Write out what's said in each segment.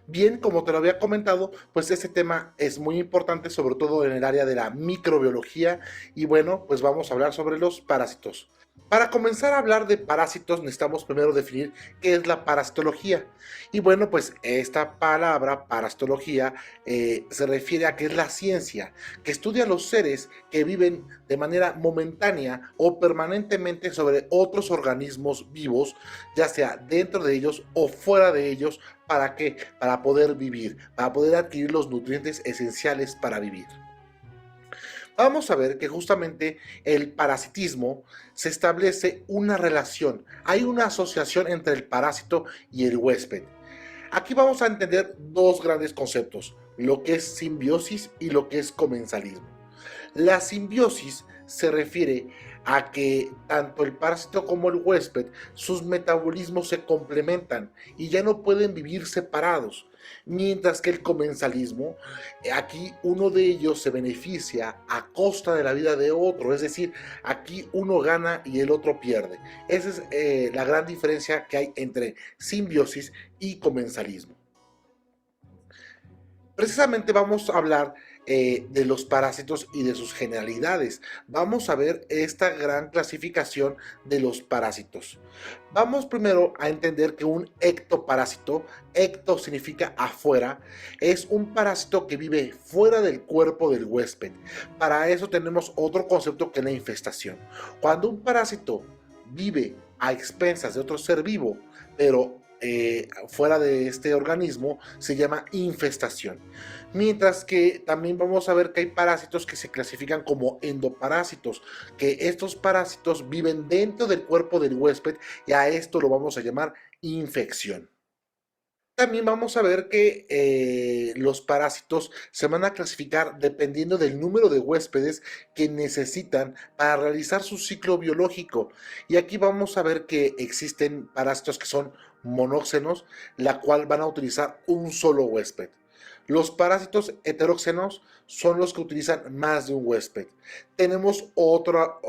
Bien, como te lo había comentado, pues este tema es muy importante, sobre todo en el área de la microbiología, y bueno, pues vamos a hablar sobre los parásitos. Para comenzar a hablar de parásitos necesitamos primero definir qué es la parasitología. Y bueno, pues esta palabra parasitología se refiere a que es la ciencia que estudia a los seres que viven de manera momentánea o permanentemente sobre otros organismos vivos, ya sea dentro de ellos o fuera de ellos. ¿Para qué? Para poder vivir, para poder adquirir los nutrientes esenciales para vivir. Vamos a ver que justamente el parasitismo se establece una relación, hay una asociación entre el parásito y el huésped. Aquí vamos a entender dos grandes conceptos, lo que es simbiosis y lo que es comensalismo. La simbiosis se refiere a que tanto el parásito como el huésped, sus metabolismos se complementan y ya no pueden vivir separados, mientras que el comensalismo, aquí uno de ellos se beneficia a costa de la vida de otro, es decir, aquí uno gana y el otro pierde. Esa es la gran diferencia que hay entre simbiosis y comensalismo. Precisamente vamos a hablar de los parásitos y de sus generalidades. Vamos a ver esta gran clasificación de los parásitos. Vamos primero a entender que un ectoparásito, ecto significa afuera, es un parásito que vive fuera del cuerpo del huésped. Para eso tenemos otro concepto que es la infestación. Cuando un parásito vive a expensas de otro ser vivo, pero fuera de este organismo, se llama infestación. Mientras que también vamos a ver que hay parásitos que se clasifican como endoparásitos, que estos parásitos viven dentro del cuerpo del huésped y a esto lo vamos a llamar infección. También vamos a ver que los parásitos se van a clasificar dependiendo del número de huéspedes que necesitan para realizar su ciclo biológico. Y aquí vamos a ver que existen parásitos que son monóxenos, la cual van a utilizar un solo huésped. Los parásitos heteróxenos son los que utilizan más de un huésped. Tenemos otra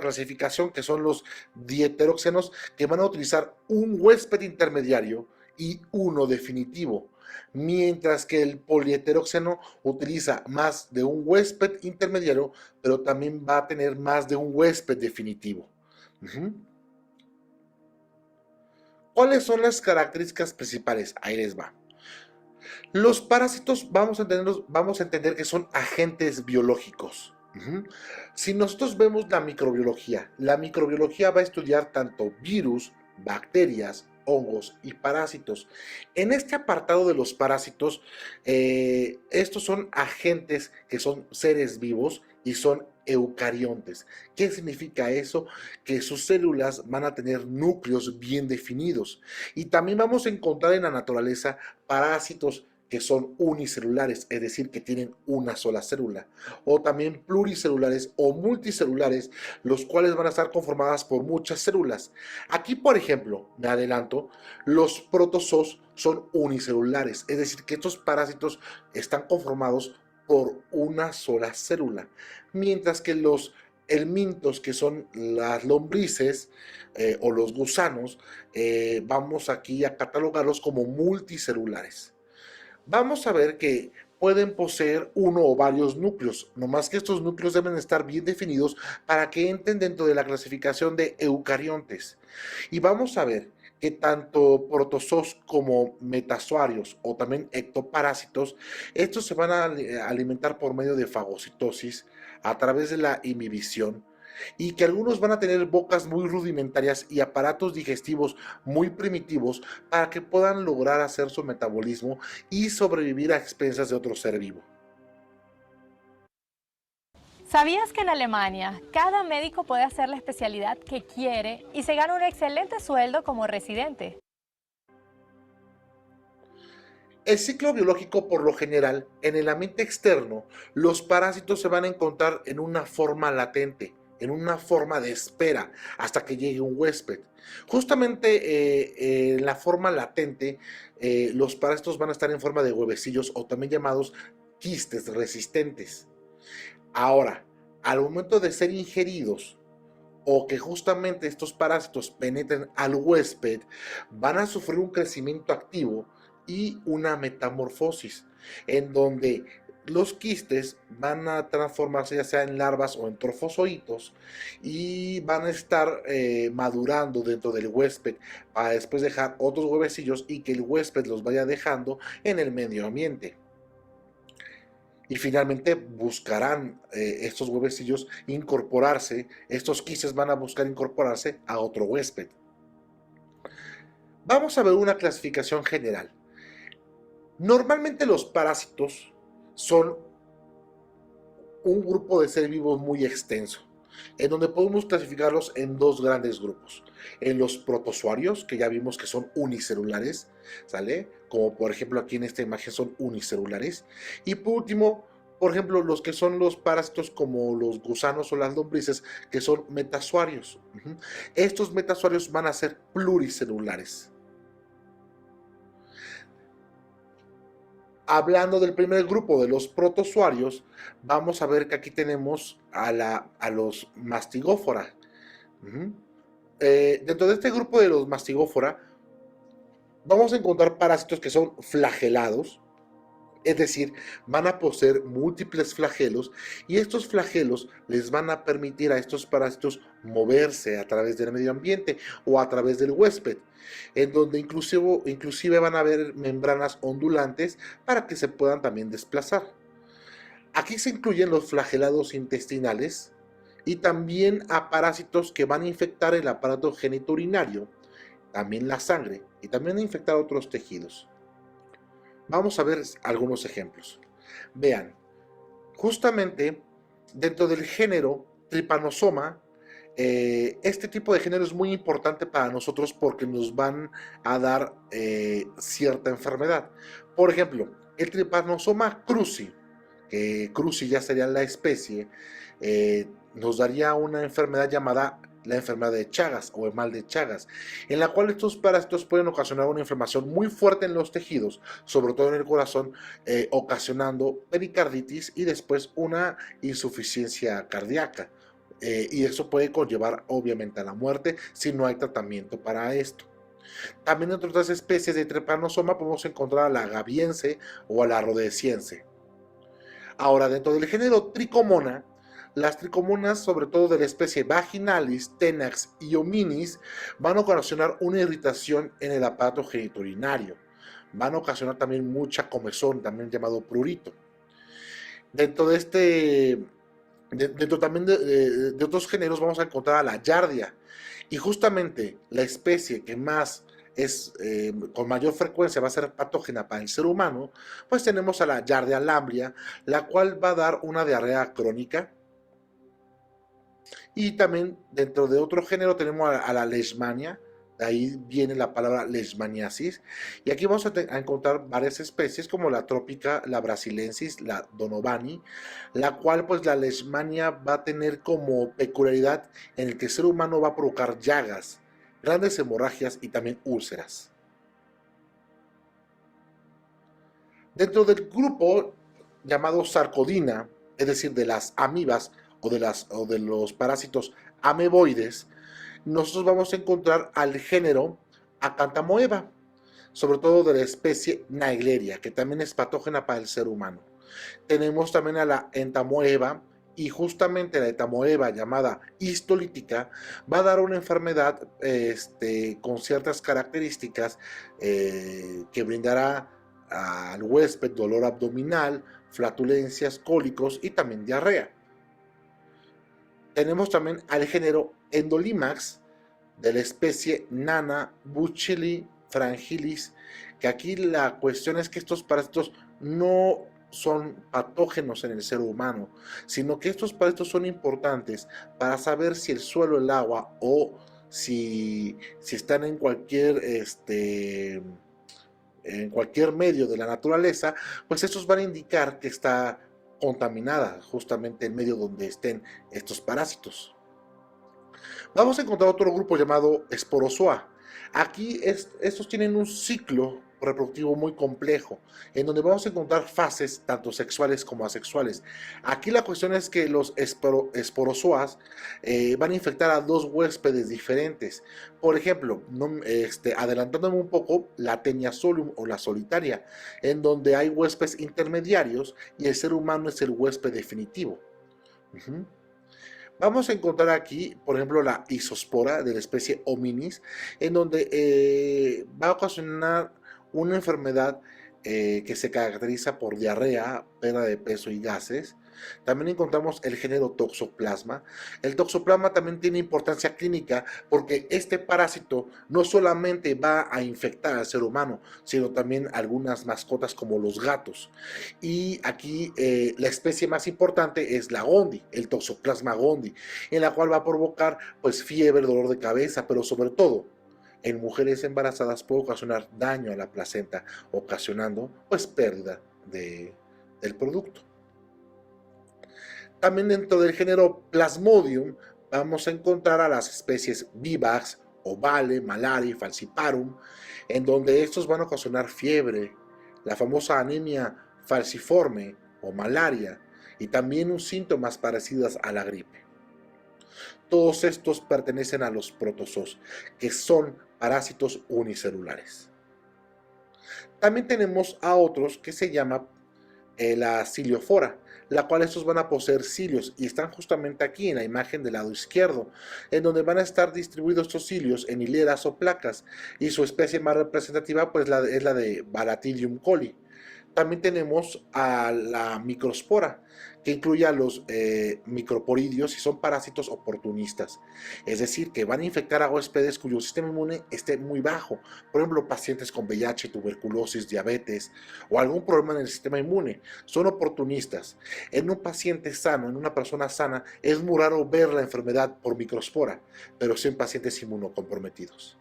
clasificación que son los dieteróxenos que van a utilizar un huésped intermediario y uno definitivo, mientras que el poliheteróxeno utiliza más de un huésped intermediario, pero también va a tener más de un huésped definitivo. Uh-huh. ¿Cuáles son las características principales? Ahí les va. Los parásitos vamos a entender que son agentes biológicos. Uh-huh. Si nosotros vemos la microbiología va a estudiar tanto virus, bacterias, hongos y parásitos. En este apartado de los parásitos, estos son agentes que son seres vivos y son eucariontes. ¿Qué significa eso? Que sus células van a tener núcleos bien definidos. Y también vamos a encontrar en la naturaleza parásitos que son unicelulares, es decir, que tienen una sola célula, o también pluricelulares o multicelulares, los cuales van a estar conformadas por muchas células. Aquí, por ejemplo, me adelanto, los protozoos son unicelulares, es decir, que estos parásitos están conformados por una sola célula, mientras que los helmintos, que son las lombrices o los gusanos, vamos aquí a catalogarlos como multicelulares. Vamos a ver que pueden poseer uno o varios núcleos, no más que estos núcleos deben estar bien definidos para que entren dentro de la clasificación de eucariontes. Y vamos a ver que tanto protozoos como metazoarios o también ectoparásitos, estos se van a alimentar por medio de fagocitosis a través de la inhibición, y que algunos van a tener bocas muy rudimentarias y aparatos digestivos muy primitivos para que puedan lograr hacer su metabolismo y sobrevivir a expensas de otro ser vivo. ¿Sabías que en Alemania cada médico puede hacer la especialidad que quiere y se gana un excelente sueldo como residente? El ciclo biológico, por lo general, en el ambiente externo, los parásitos se van a encontrar en una forma latente, en una forma de espera, hasta que llegue un huésped. Justamente en la forma latente, los parásitos van a estar en forma de huevecillos o también llamados quistes resistentes. Ahora, al momento de ser ingeridos o que justamente estos parásitos penetren al huésped, van a sufrir un crecimiento activo y una metamorfosis, en donde los quistes van a transformarse ya sea en larvas o en trofozoitos y van a estar madurando dentro del huésped para después dejar otros huevecillos y que el huésped los vaya dejando en el medio ambiente. Y finalmente buscarán estos huevecillos incorporarse, estos quistes van a buscar incorporarse a otro huésped. Vamos a ver una clasificación general. Normalmente los parásitos son un grupo de seres vivos muy extenso, en donde podemos clasificarlos en dos grandes grupos. En los protozoarios, que ya vimos que son unicelulares, ¿sale? Como por ejemplo aquí en esta imagen son unicelulares. Y por último, por ejemplo, los que son los parásitos como los gusanos o las lombrices, que son metazoarios. Estos metazoarios van a ser pluricelulares. Hablando del primer grupo de los protozoarios, vamos a ver que aquí tenemos a los mastigófora. Dentro de este grupo de los mastigófora, vamos a encontrar parásitos que son flagelados, es decir, van a poseer múltiples flagelos y estos flagelos les van a permitir a estos parásitos moverse a través del medio ambiente o a través del huésped, en donde inclusive van a haber membranas ondulantes para que se puedan también desplazar. Aquí se incluyen los flagelados intestinales y también a parásitos que van a infectar el aparato genitourinario, también la sangre y también a infectar otros tejidos. Vamos a ver algunos ejemplos. Vean, justamente dentro del género Trypanosoma, este tipo de género es muy importante para nosotros porque nos van a dar cierta enfermedad. Por ejemplo, el Trypanosoma cruzi, que cruzi ya sería la especie, nos daría una enfermedad llamada la enfermedad de Chagas o el mal de Chagas, en la cual estos parásitos pueden ocasionar una inflamación muy fuerte en los tejidos, sobre todo en el corazón, ocasionando pericarditis y después una insuficiencia cardíaca. Y eso puede conllevar obviamente a la muerte si no hay tratamiento para esto. También entre otras especies de Trypanosoma podemos encontrar a la gaviense o a la rhodesiense. Ahora, dentro del género Tricomona, las tricomonas, sobre todo de la especie Vaginalis, Tenax y Hominis, van a ocasionar una irritación en el aparato genitourinario. Van a ocasionar también mucha comezón, también llamado prurito. Dentro de dentro también de otros géneros vamos a encontrar a la Giardia. Y justamente la especie que más con mayor frecuencia va a ser patógena para el ser humano, pues tenemos a la Giardia lamblia, la cual va a dar una diarrea crónica. Y también dentro de otro género tenemos a la leishmania, de ahí viene la palabra leishmaniasis, y aquí vamos a encontrar varias especies como la trópica, la brasilensis, la donovani, la cual pues la leishmania va a tener como peculiaridad en el que el ser humano va a provocar llagas, grandes hemorragias y también úlceras. Dentro del grupo llamado Sarcodina, es decir, de las amibas o de los parásitos ameboides, nosotros vamos a encontrar al género Acanthamoeba, sobre todo de la especie Naegleria, que también es patógena para el ser humano. Tenemos también a la Entamoeba, y justamente la entamoeba llamada histolítica va a dar una enfermedad con ciertas características que brindará al huésped dolor abdominal, flatulencias, cólicos y también diarrea. Tenemos también al género Endolimax de la especie Nana buchili fragilis, que aquí la cuestión es que estos parásitos no son patógenos en el ser humano, sino que estos parásitos son importantes para saber si el suelo, el agua o si están en cualquier medio de la naturaleza, pues estos van a indicar que está contaminada justamente el medio donde estén estos parásitos. Vamos a encontrar otro grupo llamado Sporozoa. Aquí estos tienen un ciclo reproductivo muy complejo, en donde vamos a encontrar fases tanto sexuales como asexuales. Aquí la cuestión es que los esporozoas van a infectar a dos huéspedes diferentes. Por ejemplo, adelantándome un poco, la Taenia solium o la solitaria, en donde hay huéspedes intermediarios y el ser humano es el huésped definitivo. Ujú. Vamos a encontrar aquí, por ejemplo, la isospora de la especie Hominis, en donde va a ocasionar una enfermedad que se caracteriza por diarrea, pérdida de peso y gases. También encontramos el género Toxoplasma. El Toxoplasma también tiene importancia clínica porque este parásito no solamente va a infectar al ser humano, sino también algunas mascotas como los gatos. Y aquí la especie más importante es la Gondi, el Toxoplasma Gondi, en la cual va a provocar pues fiebre, dolor de cabeza, pero sobre todo en mujeres embarazadas puede ocasionar daño a la placenta, ocasionando pues pérdida del producto. También dentro del género Plasmodium vamos a encontrar a las especies Vivax, Ovale, Malaria y Falciparum, en donde estos van a ocasionar fiebre, la famosa anemia falciforme o malaria y también un síntomas parecidos a la gripe. Todos estos pertenecen a los protozoos, que son parásitos unicelulares. También tenemos a otros que se llama la ciliofora, la cual estos van a poseer cilios y están justamente aquí en la imagen del lado izquierdo, en donde van a estar distribuidos estos cilios en hileras o placas, y su especie más representativa pues es la de Baratydium coli. También tenemos a la microspora, que incluye a los microporidios y son parásitos oportunistas, es decir, que van a infectar a huéspedes cuyo sistema inmune esté muy bajo, por ejemplo, pacientes con VIH, tuberculosis, diabetes o algún problema en el sistema inmune, son oportunistas. En un paciente sano, en una persona sana, es muy raro ver la enfermedad por microspora, pero sí en pacientes inmunocomprometidos.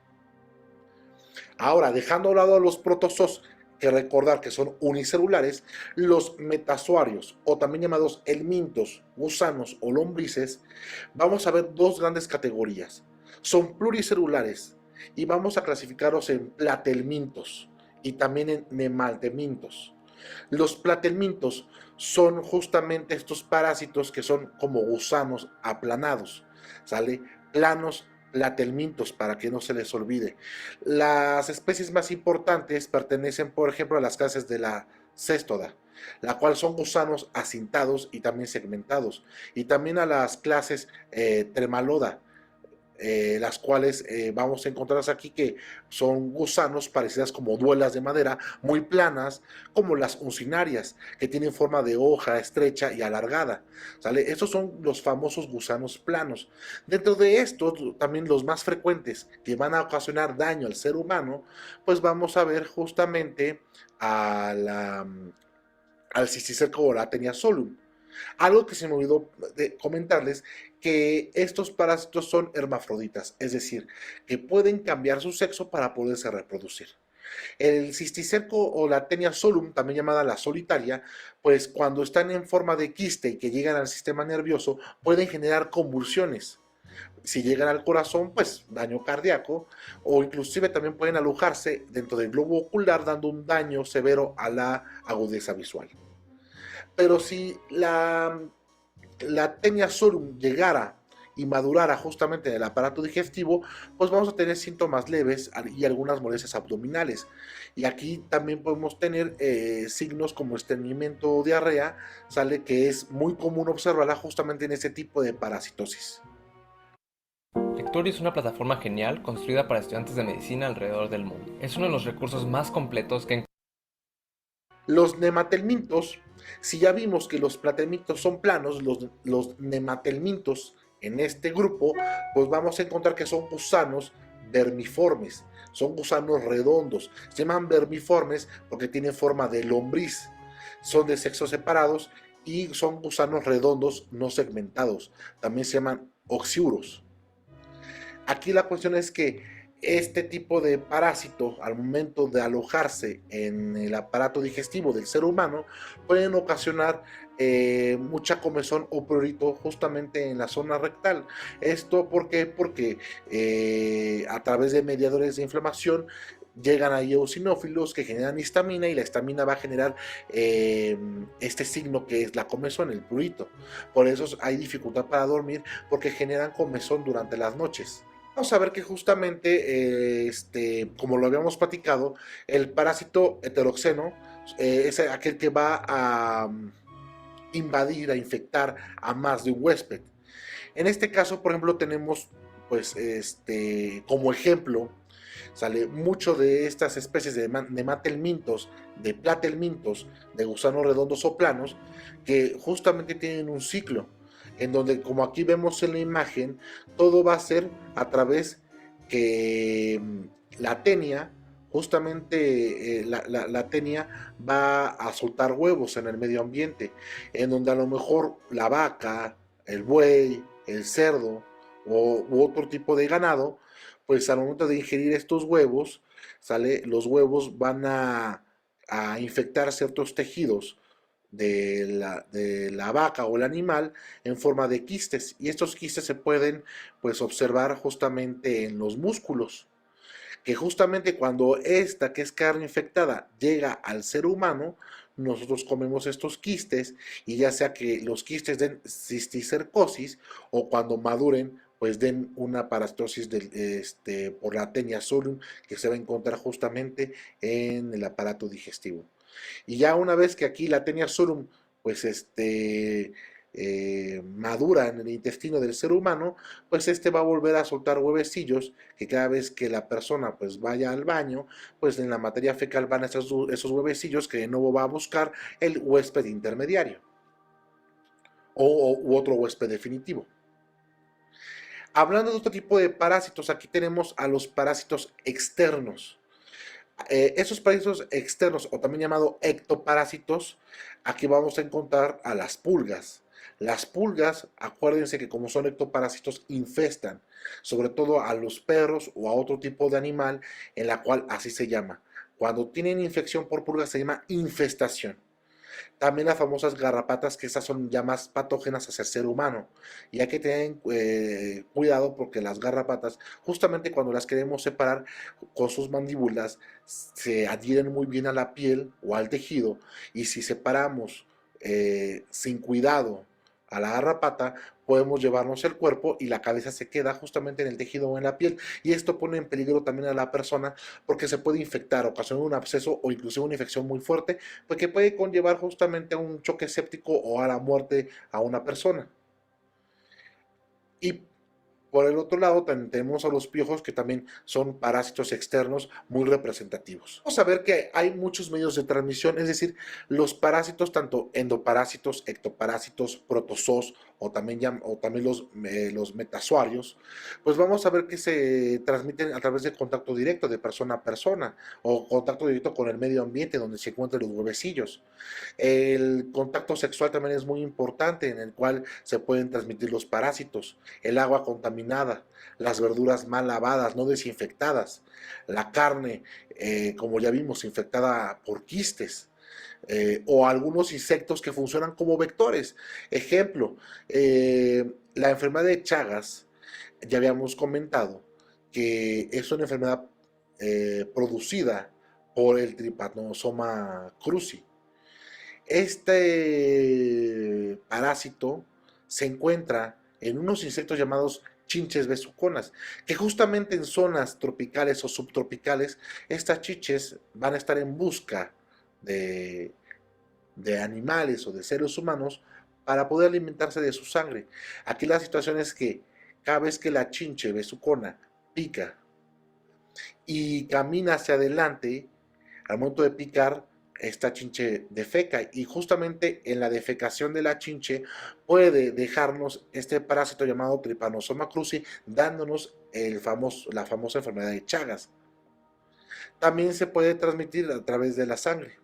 Ahora, dejando a un lado a los protozoos, que recordar que son unicelulares, los metazoarios, o también llamados helmintos, gusanos o lombrices, vamos a ver dos grandes categorías. Son pluricelulares y vamos a clasificarlos en platelmintos y también en nemaltemintos. Los platelmintos son justamente estos parásitos que son como gusanos aplanados, ¿sale? Planos platelmintos, para que no se les olvide. Las especies más importantes pertenecen, por ejemplo, a las clases de la céstoda, la cual son gusanos acintados y también segmentados, y también a las clases Tremaloda, las cuales vamos a encontrar aquí que son gusanos parecidas como duelas de madera, muy planas, como las uncinarias, que tienen forma de hoja estrecha y alargada, ¿sale? Estos son los famosos gusanos planos. Dentro de estos, también los más frecuentes que van a ocasionar daño al ser humano, pues vamos a ver justamente al Cisticerco o la Taenia solium. Algo que se me olvidó de comentarles, que estos parásitos son hermafroditas, es decir, que pueden cambiar su sexo para poderse reproducir. El cisticerco o la Taenia solium, también llamada la solitaria, pues cuando están en forma de quiste y que llegan al sistema nervioso, pueden generar convulsiones. Si llegan al corazón, pues daño cardíaco, o inclusive también pueden alojarse dentro del globo ocular, dando un daño severo a la agudeza visual. Pero si la Taenia solium llegara y madurara justamente en el aparato digestivo, pues vamos a tener síntomas leves y algunas molestias abdominales. Y aquí también podemos tener signos como estreñimiento o diarrea, sale que es muy común observarla justamente en ese tipo de parasitosis. Lectorio es una plataforma genial construida para estudiantes de medicina alrededor del mundo. Es uno de los recursos más completos que Los nematelmintos, si ya vimos que los platelmintos son planos, los nematelmintos en este grupo, pues vamos a encontrar que son gusanos vermiformes, son gusanos redondos, se llaman vermiformes porque tienen forma de lombriz, son de sexos separados y son gusanos redondos no segmentados, también se llaman oxiuros. Aquí la cuestión es que este tipo de parásito, al momento de alojarse en el aparato digestivo del ser humano, pueden ocasionar mucha comezón o prurito justamente en la zona rectal. ¿Esto por qué? Porque a través de mediadores de inflamación llegan a eosinófilos que generan histamina, y la histamina va a generar este signo que es la comezón, el prurito. Por eso hay dificultad para dormir, porque generan comezón durante las noches. Vamos a ver que justamente, como lo habíamos platicado, el parásito heteroxeno es aquel que va a invadir, a infectar a más de un huésped. En este caso, por ejemplo, tenemos, pues, como ejemplo, sale mucho de estas especies de matelmintos, de platelmintos, de gusanos redondos o planos, que justamente tienen un ciclo, en donde, como aquí vemos en la imagen, todo va a ser a través que la tenia, justamente la tenia va a soltar huevos en el medio ambiente, en donde a lo mejor la vaca, el buey, el cerdo u otro tipo de ganado, pues al momento de ingerir estos huevos, ¿sale? Los huevos van a infectar ciertos tejidos de la vaca o el animal en forma de quistes, y estos quistes se pueden, pues, observar justamente en los músculos, que justamente cuando esta, que es carne infectada, llega al ser humano, nosotros comemos estos quistes, y ya sea que los quistes den cisticercosis, o cuando maduren, pues den una parasitosis por la Taenia solium, que se va a encontrar justamente en el aparato digestivo. Y ya una vez que aquí la Taenia solium, pues madura en el intestino del ser humano, pues va a volver a soltar huevecillos, que cada vez que la persona pues vaya al baño, pues en la materia fecal van esos huevecillos, que de nuevo va a buscar el huésped intermediario u otro huésped definitivo. Hablando de otro tipo de parásitos, aquí tenemos a los parásitos externos. Esos parásitos externos, o también llamados ectoparásitos, aquí vamos a encontrar a las pulgas. Las pulgas, acuérdense que como son ectoparásitos, infestan, sobre todo a los perros o a otro tipo de animal, en la cual así se llama. Cuando tienen infección por pulgas se llama infestación. También las famosas garrapatas, que esas son ya más patógenas hacia el ser humano. Y hay que tener cuidado, porque las garrapatas, justamente cuando las queremos separar con sus mandíbulas, se adhieren muy bien a la piel o al tejido. Y si separamos sin cuidado a la garrapata, podemos llevarnos el cuerpo y la cabeza se queda justamente en el tejido o en la piel. Y esto pone en peligro también a la persona, porque se puede infectar, ocasionar un absceso o inclusive una infección muy fuerte, pues que puede conllevar justamente a un choque séptico o a la muerte a una persona. Y por el otro lado, también tenemos a los piojos, que también son parásitos externos muy representativos. Vamos a ver que hay muchos medios de transmisión, es decir, los parásitos, tanto endoparásitos, ectoparásitos, protozoos, o también los metazoarios, pues vamos a ver que se transmiten a través de contacto directo de persona a persona, o contacto directo con el medio ambiente donde se encuentran los huevecillos. El contacto sexual también es muy importante, en el cual se pueden transmitir los parásitos. El agua contaminada, las verduras mal lavadas, no desinfectadas, la carne, como ya vimos, infectada por quistes, o algunos insectos que funcionan como vectores. Ejemplo, la enfermedad de Chagas, ya habíamos comentado que es una enfermedad producida por el Trypanosoma cruzi. Este parásito se encuentra en unos insectos llamados chinches besuconas, que justamente en zonas tropicales o subtropicales, estas chinches van a estar en busca de, de animales o de seres humanos para poder alimentarse de su sangre. Aquí la situación es que cada vez que la chinche besucona pica y camina hacia adelante, al momento de picar, esta chinche defeca, y justamente en la defecación de la chinche puede dejarnos este parásito llamado Trypanosoma cruzi, dándonos la famosa enfermedad de Chagas. También se puede transmitir a través de la sangre.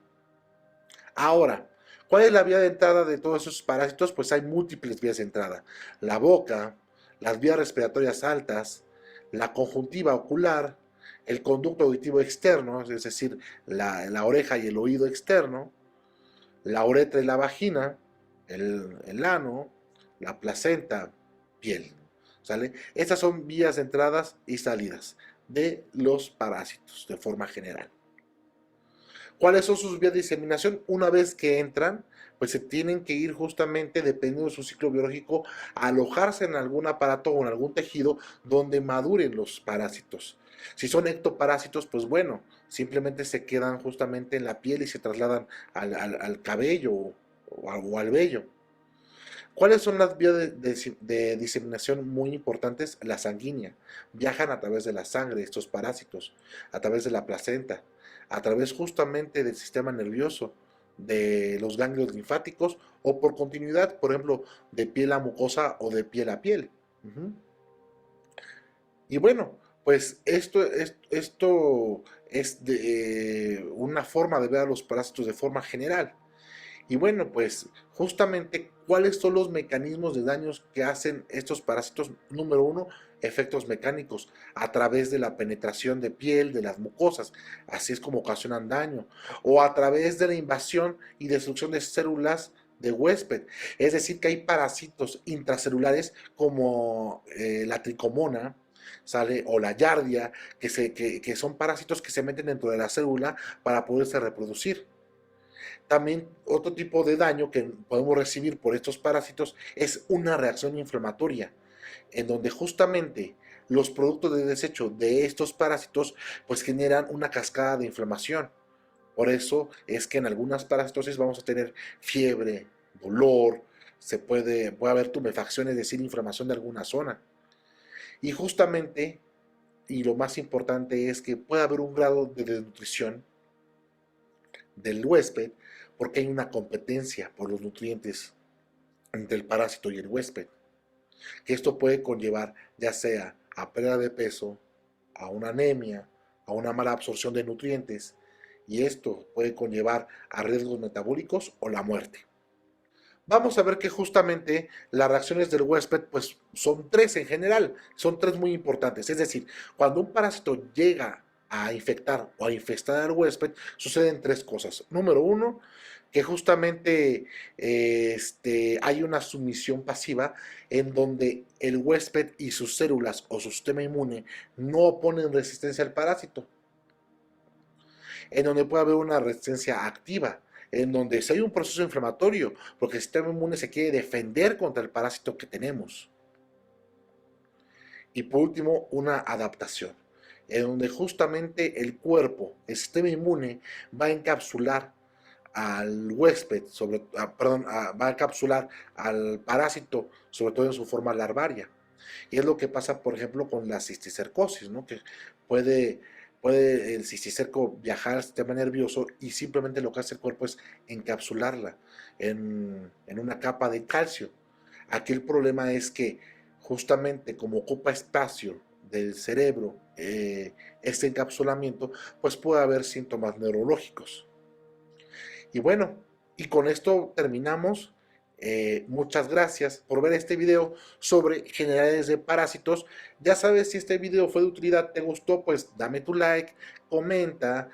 Ahora, ¿cuál es la vía de entrada de todos esos parásitos? Pues hay múltiples vías de entrada: la boca, las vías respiratorias altas, la conjuntiva ocular, el conducto auditivo externo, es decir, la oreja y el oído externo, la uretra y la vagina, el ano, la placenta, piel. ¿Sale? Estas son vías de entradas y salidas de los parásitos de forma general. ¿Cuáles son sus vías de diseminación? Una vez que entran, pues se tienen que ir justamente, dependiendo de su ciclo biológico, a alojarse en algún aparato o en algún tejido donde maduren los parásitos. Si son ectoparásitos, pues bueno, simplemente se quedan justamente en la piel y se trasladan al cabello o al vello. ¿Cuáles son las vías de diseminación muy importantes? La sanguínea. Viajan a través de la sangre estos parásitos, a través de la placenta, a través justamente del sistema nervioso, de los ganglios linfáticos o por continuidad, por ejemplo, de piel a mucosa o de piel a piel. Ujú. Y bueno, pues esto es una forma de ver a los parásitos de forma general. Y bueno, pues justamente, ¿cuáles son los mecanismos de daños que hacen estos parásitos? Número uno, efectos mecánicos a través de la penetración de piel, de las mucosas, así es como ocasionan daño, o a través de la invasión y destrucción de células de huésped, es decir, que hay parásitos intracelulares como la tricomona, sale, o la yardia, que son parásitos que se meten dentro de la célula para poderse reproducir. También otro tipo de daño que podemos recibir por estos parásitos es una reacción inflamatoria, en donde justamente los productos de desecho de estos parásitos pues generan una cascada de inflamación. Por eso es que en algunas parasitosis vamos a tener fiebre, dolor, puede haber tumefacción, es decir, inflamación de alguna zona. Y justamente, y lo más importante es que puede haber un grado de desnutrición del huésped porque hay una competencia por los nutrientes entre el parásito y el huésped, que esto puede conllevar ya sea a pérdida de peso, a una anemia, a una mala absorción de nutrientes, y esto puede conllevar a riesgos metabólicos o la muerte. Vamos a ver que justamente las reacciones del huésped pues son tres en general, son tres muy importantes, es decir, cuando un parásito llega a infectar o a infestar al huésped, suceden tres cosas. Número uno, que justamente hay una sumisión pasiva en donde el huésped y sus células o su sistema inmune no oponen resistencia al parásito, en donde puede haber una resistencia activa, en donde si hay un proceso inflamatorio, porque el sistema inmune se quiere defender contra el parásito que tenemos. Y por último, una adaptación, en donde justamente el cuerpo, el sistema inmune, va a encapsular al huésped, va a encapsular al parásito, sobre todo en su forma larvaria. Y es lo que pasa, por ejemplo, con la cisticercosis, ¿no? Que puede, puede el cisticerco viajar al sistema nervioso y simplemente lo que hace el cuerpo es encapsularla en una capa de calcio. Aquí el problema es que justamente como ocupa espacio del cerebro este encapsulamiento, pues puede haber síntomas neurológicos. Y bueno, y con esto terminamos. Muchas gracias por ver este video sobre generalidades de parásitos. Ya sabes, si este video fue de utilidad, te gustó, pues dame tu like, comenta.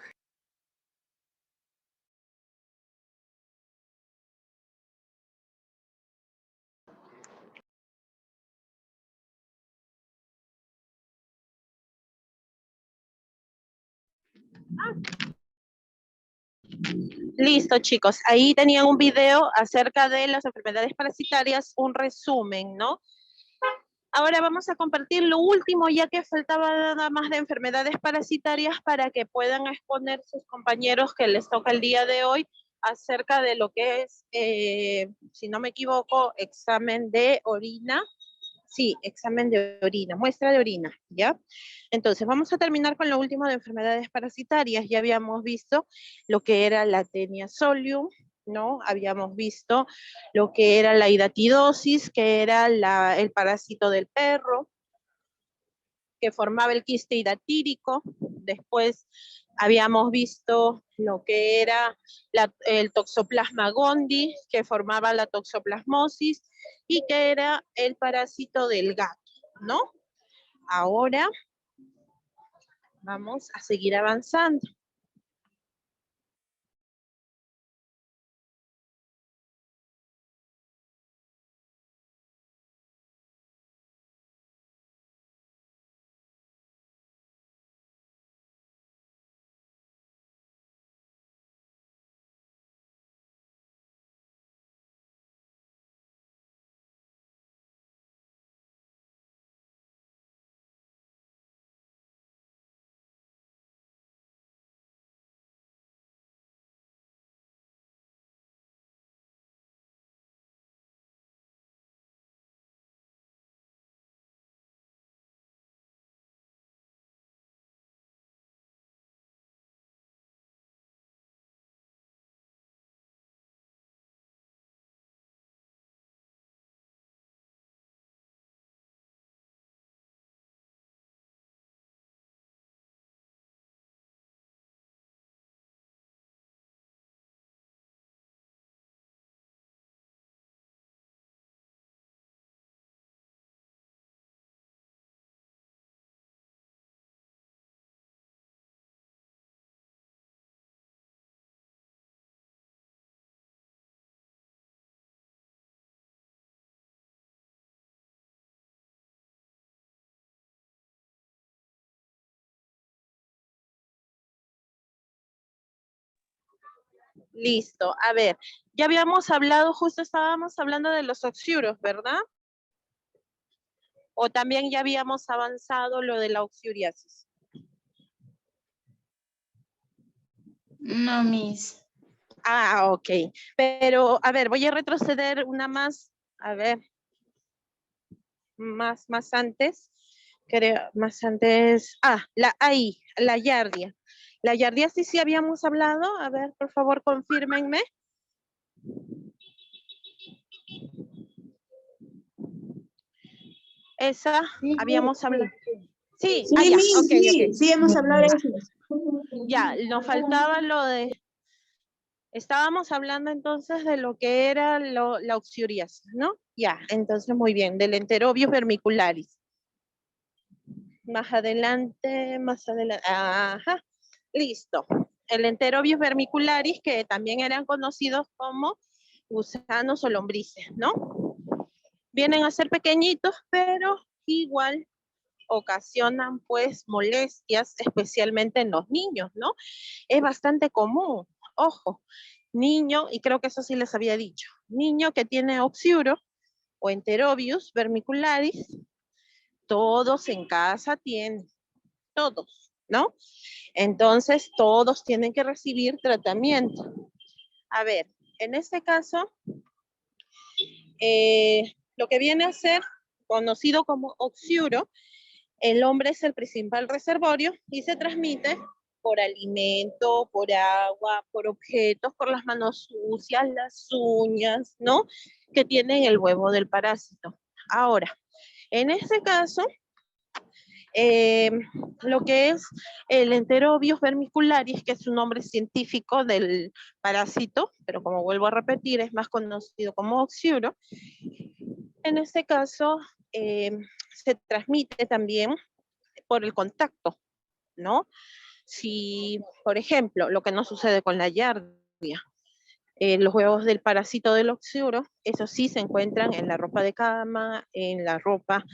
Listo, chicos. Ahí tenían un video acerca de las enfermedades parasitarias, un resumen, ¿no? Ahora vamos a compartir lo último, ya que faltaba nada más de enfermedades parasitarias para que puedan exponer sus compañeros que les toca el día de hoy acerca de lo que es, si no me equivoco, examen de orina. Sí, examen de orina, muestra de orina, ¿ya? Entonces, vamos a terminar con lo último de enfermedades parasitarias. Ya habíamos visto lo que era la Taenia solium, ¿no? Habíamos visto lo que era la hidatidosis, que era el parásito del perro, que formaba el quiste hidatírico. Después habíamos visto lo que era el toxoplasma gondii, que formaba la toxoplasmosis, y que era el parásito del gato, ¿no? Ahora vamos a seguir avanzando. Listo. A ver, ya habíamos hablado, justo estábamos hablando de los oxiuros, ¿verdad? O también ya habíamos avanzado lo de la oxiuriasis. No, Miss. Ah, ok. Pero, a ver, voy a retroceder una más. A ver, más antes. Creo, más antes. Ah, la yardia. La yardiasis sí habíamos hablado. A ver, por favor, confírmenme. Esa habíamos hablado. Sí, Sí, ya, Miss, ok, sí, ok. sí hemos hablado de eso. Ya, nos faltaba lo de. Estábamos hablando entonces de lo que era la oxiuriasis, ¿no? Ya, entonces muy bien, del enterobius vermicularis. Más adelante, más adelante. Ajá, listo. El enterobius vermicularis, que también eran conocidos como gusanos o lombrices, ¿no? Vienen a ser pequeñitos, pero igual ocasionan pues molestias, especialmente en los niños, ¿no? Es bastante común, ojo, niño, y creo que eso sí les había dicho, niño que tiene oxiuro o enterobius vermicularis, todos en casa tienen, todos, ¿no? Entonces, todos tienen que recibir tratamiento. A ver, en este caso, lo que viene a ser conocido como oxiuro, el hombre es el principal reservorio y se transmite por alimento, por agua, por objetos, por las manos sucias, las uñas, ¿no? Que tienen el huevo del parásito. Ahora, en este caso, eh, lo que es el Enterobius vermicularis, que es un nombre científico del parásito, pero como vuelvo a repetir, es más conocido como oxiuro. En este caso, se transmite también por el contacto, ¿no? Si, por ejemplo, lo que no sucede con la yardia, los huevos del parásito del oxiuro, esos sí se encuentran en la ropa de cama, en la ropa,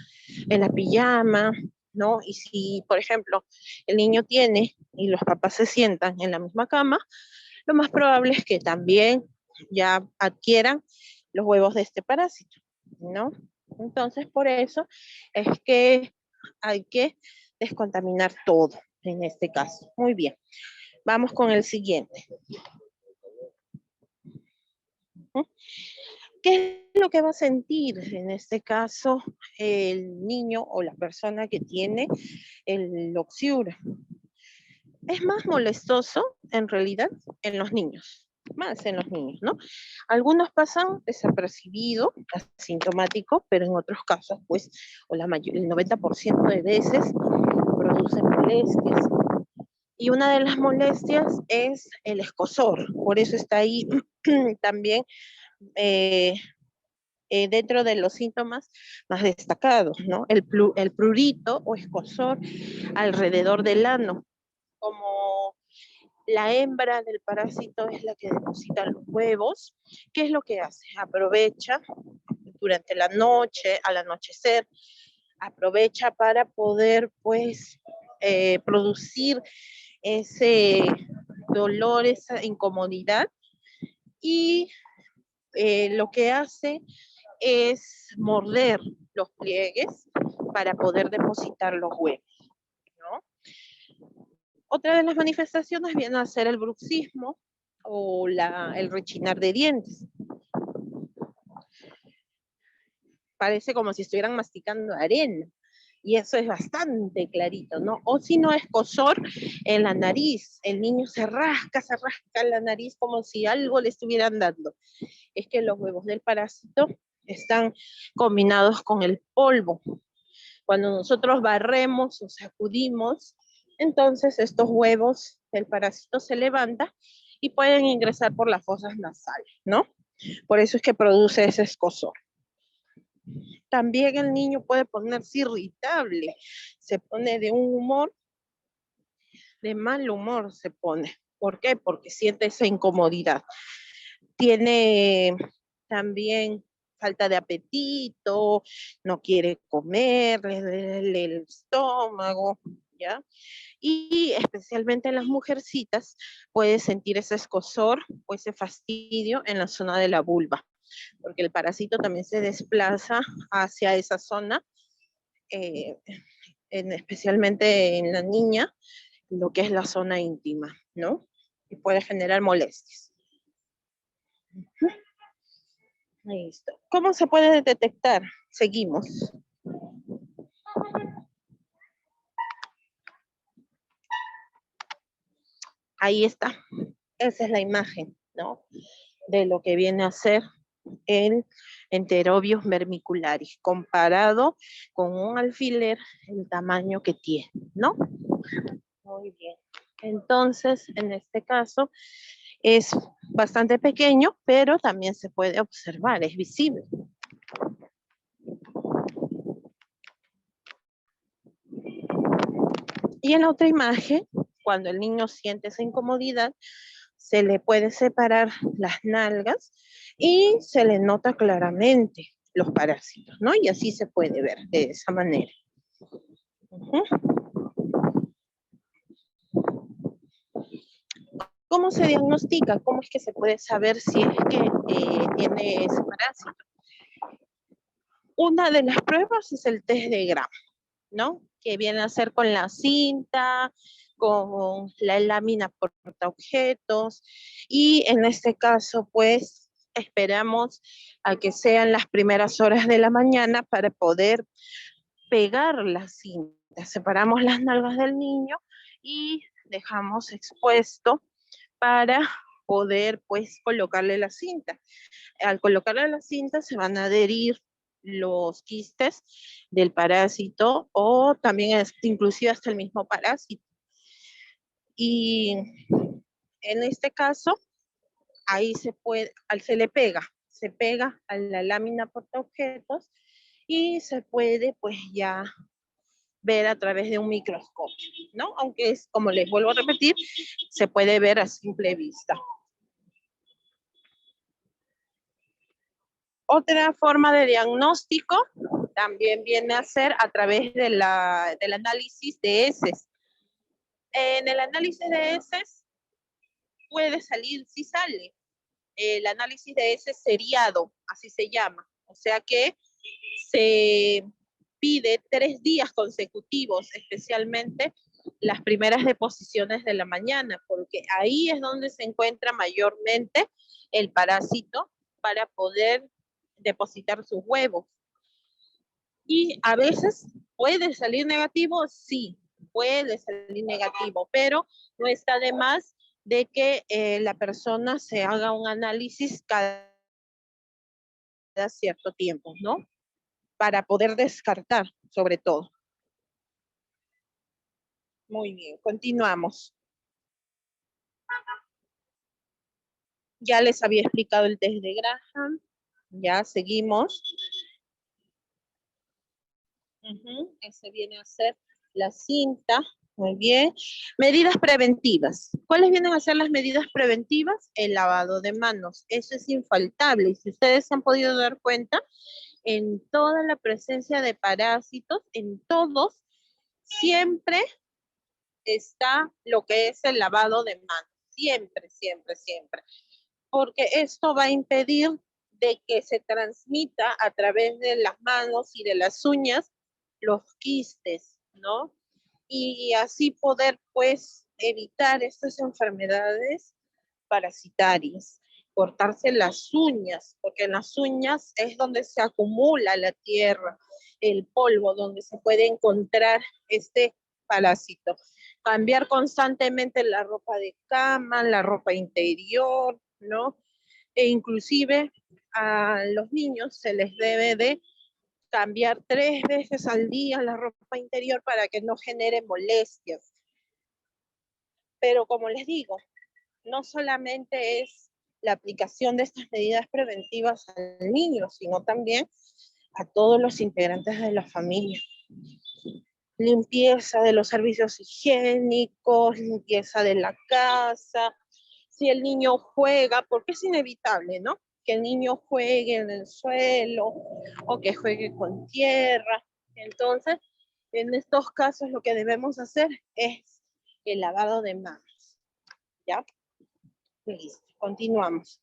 en la pijama, ¿no? Y si, por ejemplo, el niño tiene y los papás se sientan en la misma cama, lo más probable es que también ya adquieran los huevos de este parásito, ¿no? Entonces, por eso es que hay que descontaminar todo en este caso. Muy bien. Vamos con el siguiente. ¿Qué es lo que va a sentir en este caso el niño o la persona que tiene el oxiuro? Es más molestoso en realidad en los niños, más en los niños, ¿no? Algunos pasan desapercibido, asintomático, pero en otros casos, pues, o el 90% de veces producen molestias. Y una de las molestias es el escozor, por eso está ahí también eh, dentro de los síntomas más destacados, ¿no? El prurito o escozor alrededor del ano, como la hembra del parásito es la que deposita los huevos. ¿Qué es lo que hace? Aprovecha durante la noche, al anochecer, aprovecha para poder, pues, producir ese dolor, esa incomodidad, y lo que hace es morder los pliegues para poder depositar los huevos, ¿no? Otra de las manifestaciones viene a ser el bruxismo o el rechinar de dientes. Parece como si estuvieran masticando arena. Y eso es bastante clarito, ¿no? O si no, escozor en la nariz. El niño se rasca la nariz como si algo le estuvieran dando. Es que los huevos del parásito están combinados con el polvo. Cuando nosotros barremos o sacudimos, entonces estos huevos del parásito se levantan y pueden ingresar por las fosas nasales, ¿no? Por eso es que produce ese escozor. También el niño puede ponerse irritable, se pone de un humor, de mal humor se pone. ¿Por qué? Porque siente esa incomodidad. Tiene también falta de apetito, no quiere comer, le duele el estómago, ¿ya? Y especialmente en las mujercitas puede sentir ese escozor o ese fastidio en la zona de la vulva, porque el parásito también se desplaza hacia esa zona, eh, especialmente en la niña, lo que es la zona íntima, ¿no? Y puede generar molestias. Listo. ¿Cómo se puede detectar? Seguimos. Ahí está. Esa es la imagen, ¿no? De lo que viene a ser el Enterobius vermicularis, comparado con un alfiler, el tamaño que tiene, ¿no? Muy bien. Entonces, en este caso, es bastante pequeño, pero también se puede observar, es visible. Y en la otra imagen, cuando el niño siente esa incomodidad, se le puede separar las nalgas y se le nota claramente los parásitos, ¿no? Y así se puede ver de esa manera. ¿Cómo se diagnostica? ¿Cómo es que se puede saber si es que tiene ese parásito? Una de las pruebas es el test de Gram, ¿no? Que viene a ser con la cinta, con la lámina portaobjetos, y en este caso, pues, esperamos a que sean las primeras horas de la mañana para poder pegar la cinta. Separamos las nalgas del niño y dejamos expuesto para poder, pues, colocarle la cinta. Al colocarle la cinta se van a adherir los quistes del parásito o también inclusive hasta el mismo parásito. Y en este caso, ahí se le pega, se pega a la lámina portaobjetos y se puede pues ya ver a través de un microscopio, ¿no? Aunque es, como les vuelvo a repetir, se puede ver a simple vista. Otra forma de diagnóstico también viene a ser a través del análisis de heces. En el análisis de heces puede salir, sí sale, el análisis de heces seriado, así se llama. O sea que se pide 3 días consecutivos, especialmente las primeras deposiciones de la mañana, porque ahí es donde se encuentra mayormente el parásito para poder depositar sus huevos. Y a veces puede salir negativo, sí, puede salir negativo, pero no está de más de que la persona se haga un análisis cada cierto tiempo, ¿no? Para poder descartar, sobre todo. Muy bien, continuamos. Ya les había explicado el test de Graham. Ya seguimos. Ese viene a ser la cinta. Muy bien. Medidas preventivas. ¿Cuáles vienen a ser las medidas preventivas? El lavado de manos. Eso es infaltable. Y si ustedes se han podido dar cuenta, en toda la presencia de parásitos, en todos, siempre está lo que es el lavado de manos. Siempre, siempre, siempre. Porque esto va a impedir de que se transmita a través de las manos y de las uñas los quistes, ¿no? Y así poder, pues, evitar estas enfermedades parasitarias. Cortarse las uñas, porque en las uñas es donde se acumula la tierra, el polvo, donde se puede encontrar este parásito. Cambiar constantemente la ropa de cama, la ropa interior, ¿no? E inclusive a los niños se les debe de cambiar 3 veces al día la ropa interior para que no genere molestias. Pero como les digo, no solamente es la aplicación de estas medidas preventivas al niño, sino también a todos los integrantes de la familia. Limpieza de los servicios higiénicos, limpieza de la casa. Si el niño juega, porque es inevitable, ¿no? Que el niño juegue en el suelo o que juegue con tierra. Entonces, En estos casos lo que debemos hacer es el lavado de manos. ¿Ya? Listo, continuamos.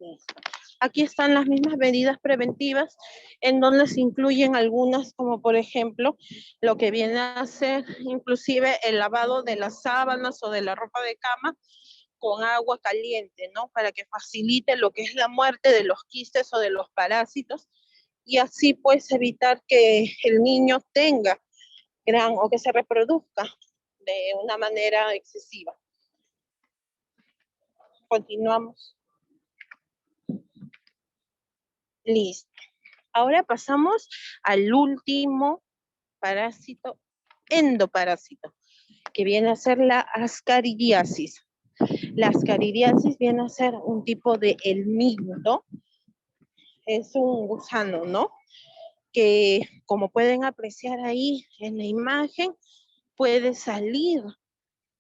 Listo. Aquí están las mismas medidas preventivas en donde se incluyen algunas, como por ejemplo, lo que viene a ser inclusive el lavado de las sábanas o de la ropa de cama con agua caliente, ¿no? Para que facilite lo que es la muerte de los quistes o de los parásitos y así pues evitar que el niño tenga gran o que se reproduzca de una manera excesiva. Continuamos. Listo. Ahora pasamos al último parásito, endoparásito, que viene a ser la ascaridiasis. La ascaridiasis viene a ser un tipo de helminto, es un gusano, ¿no? Que como pueden apreciar ahí en la imagen, puede salir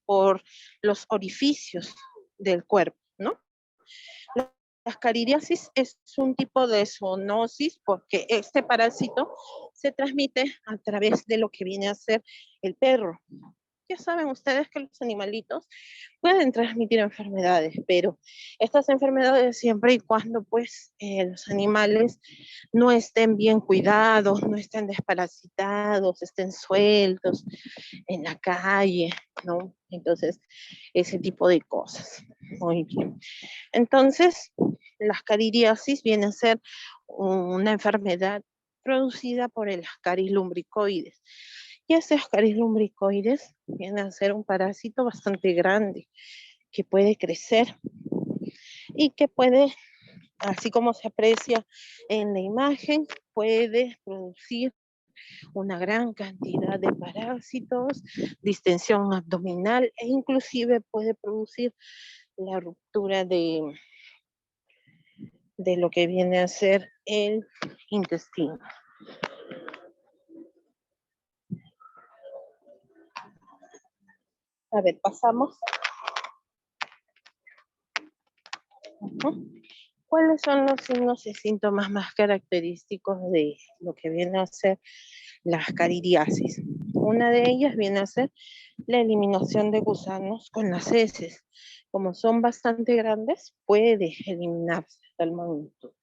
por los orificios del cuerpo, ¿no? La ascaridiasis es un tipo de zoonosis porque este parásito se transmite a través de lo que viene a ser el perro. Ya saben ustedes que los animalitos pueden transmitir enfermedades, pero estas enfermedades siempre y cuando pues los animales no estén bien cuidados, no estén desparasitados, estén sueltos en la calle, ¿no? Entonces, ese tipo de cosas. Muy bien. Entonces, la ascaridiasis viene a ser una enfermedad producida por el Ascaris lumbricoides. Y ese Ascaris lumbricoides viene a ser un parásito bastante grande que puede crecer y que puede, así como se aprecia en la imagen, puede producir una gran cantidad de parásitos, distensión abdominal e inclusive puede producir la ruptura de lo que viene a ser el intestino. A ver, pasamos. ¿Cuáles son los signos y síntomas más característicos de lo que viene a ser la ascaridiasis? Una de ellas viene a ser la eliminación de gusanos con las heces. Como son bastante grandes, puede eliminarse hasta el momento.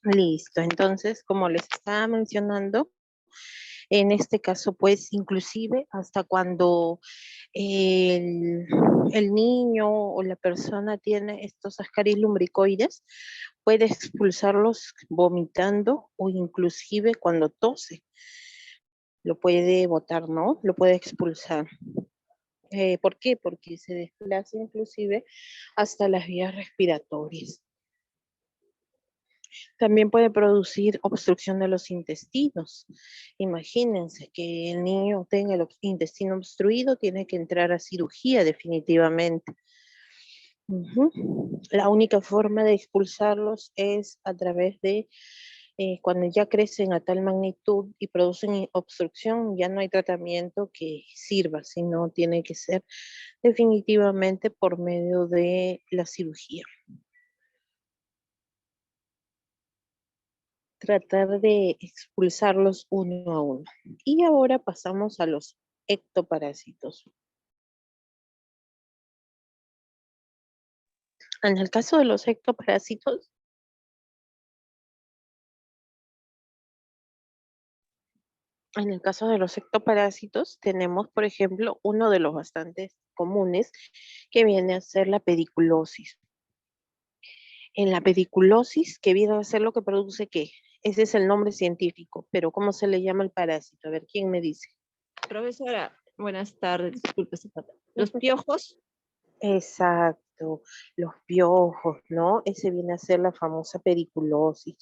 Listo, entonces, como les estaba mencionando, en este caso, pues, inclusive hasta cuando el, el niño o la persona tiene estos ascaris lumbricoides, puede expulsarlos vomitando o inclusive cuando tose. Lo puede botar, ¿no? Lo puede expulsar. ¿Por qué? Porque se desplaza inclusive hasta las vías respiratorias. También puede producir obstrucción de los intestinos. Imagínense que el niño tenga el intestino obstruido, tiene que entrar a cirugía definitivamente. La única forma de expulsarlos es a través de cuando ya crecen a tal magnitud y producen obstrucción, ya no hay tratamiento que sirva, sino tiene que ser definitivamente por medio de la cirugía. Tratar de expulsarlos uno a uno. Y ahora pasamos a los ectoparásitos. En el caso de los ectoparásitos, tenemos, por ejemplo, uno de los bastante comunes que viene a ser la pediculosis. En la pediculosis, que viene a ser lo que produce ¿qué? Ese es el nombre científico, pero ¿cómo se le llama el parásito? A ver, ¿quién me dice? Profesora, buenas tardes, disculpe. Los piojos. Exacto, los piojos, ¿no? Ese viene a ser la famosa pediculosis.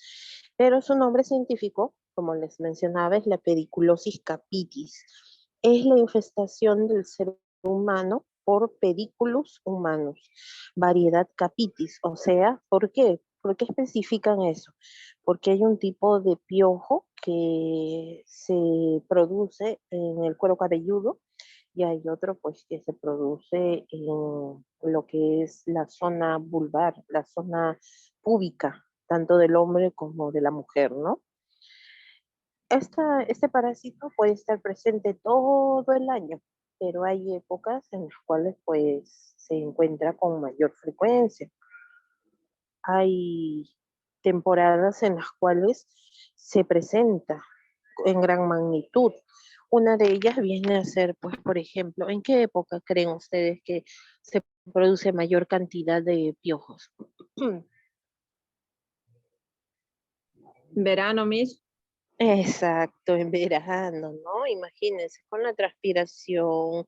Pero su nombre científico, como les mencionaba, es la pediculosis capitis. Es la infestación del ser humano por pedículos humanos, variedad capitis. O sea, ¿por qué? ¿Por qué especifican eso? Porque hay un tipo de piojo que se produce en el cuero cabelludo y hay otro pues que se produce en lo que es la zona vulvar, la zona púbica, tanto del hombre como de la mujer, ¿no? Este parásito puede estar presente todo el año, pero hay épocas en las cuales pues se encuentra con mayor frecuencia. Hay temporadas en las cuales se presenta en gran magnitud. Una de ellas viene a ser, pues, por ejemplo, ¿en qué época creen ustedes que se produce mayor cantidad de piojos? Verano, Miss. Exacto, en verano, ¿no? Imagínense, con la transpiración,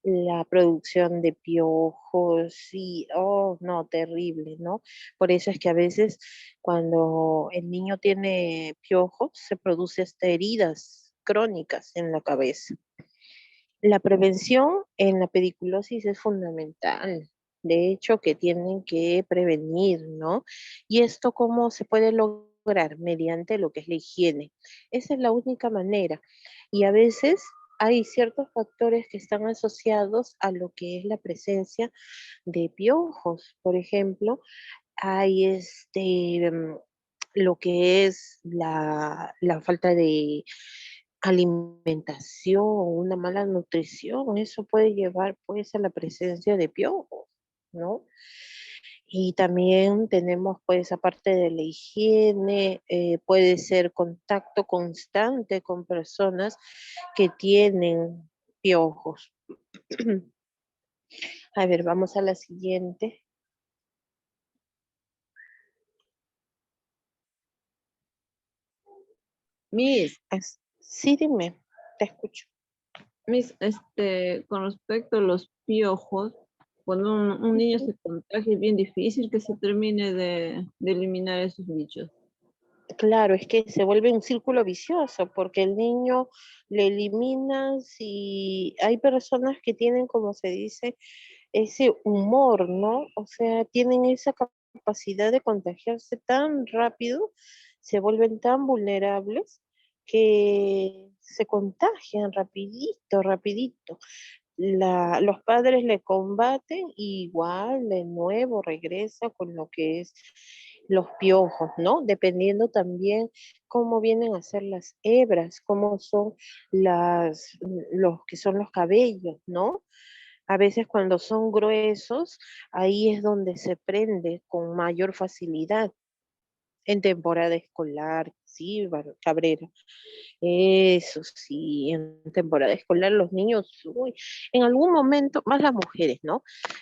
la producción de piojos, y, oh, no, terrible, ¿no? Por eso es que a veces cuando el niño tiene piojos, se produce hasta heridas crónicas en la cabeza. La prevención en la pediculosis es fundamental. De hecho, que tienen que prevenir, ¿no? ¿Y esto cómo se puede lograr? Mediante lo que es la higiene. Esa es la única manera. Y a veces hay ciertos factores que están asociados a lo que es la presencia de piojos. Por ejemplo, hay lo que es la falta de alimentación, una mala nutrición, eso puede llevar pues a la presencia de piojos, ¿no? Y también tenemos pues aparte de la higiene, puede ser contacto constante con personas que tienen piojos. A ver, vamos a la siguiente. Miss, Sí, dime, te escucho. Miss, con respecto a los piojos, cuando un niño se contagia es bien difícil que se termine de eliminar esos bichos. Claro, es que se vuelve un círculo vicioso porque el niño le eliminas y hay personas que tienen, como se dice, ese humor, ¿no? O sea, tienen esa capacidad de contagiarse tan rápido, se vuelven tan vulnerables que se contagian rapidito, rapidito. Los padres le combaten y igual de nuevo regresa con lo que es los piojos, ¿no? Dependiendo también cómo vienen a ser las hebras, cómo son los que son los cabellos, ¿no? A veces cuando son gruesos, ahí es donde se prende con mayor facilidad. En temporada escolar, sí, Cabrera. Eso sí, en temporada escolar los niños, uy, en algún momento, más las mujeres, ¿no?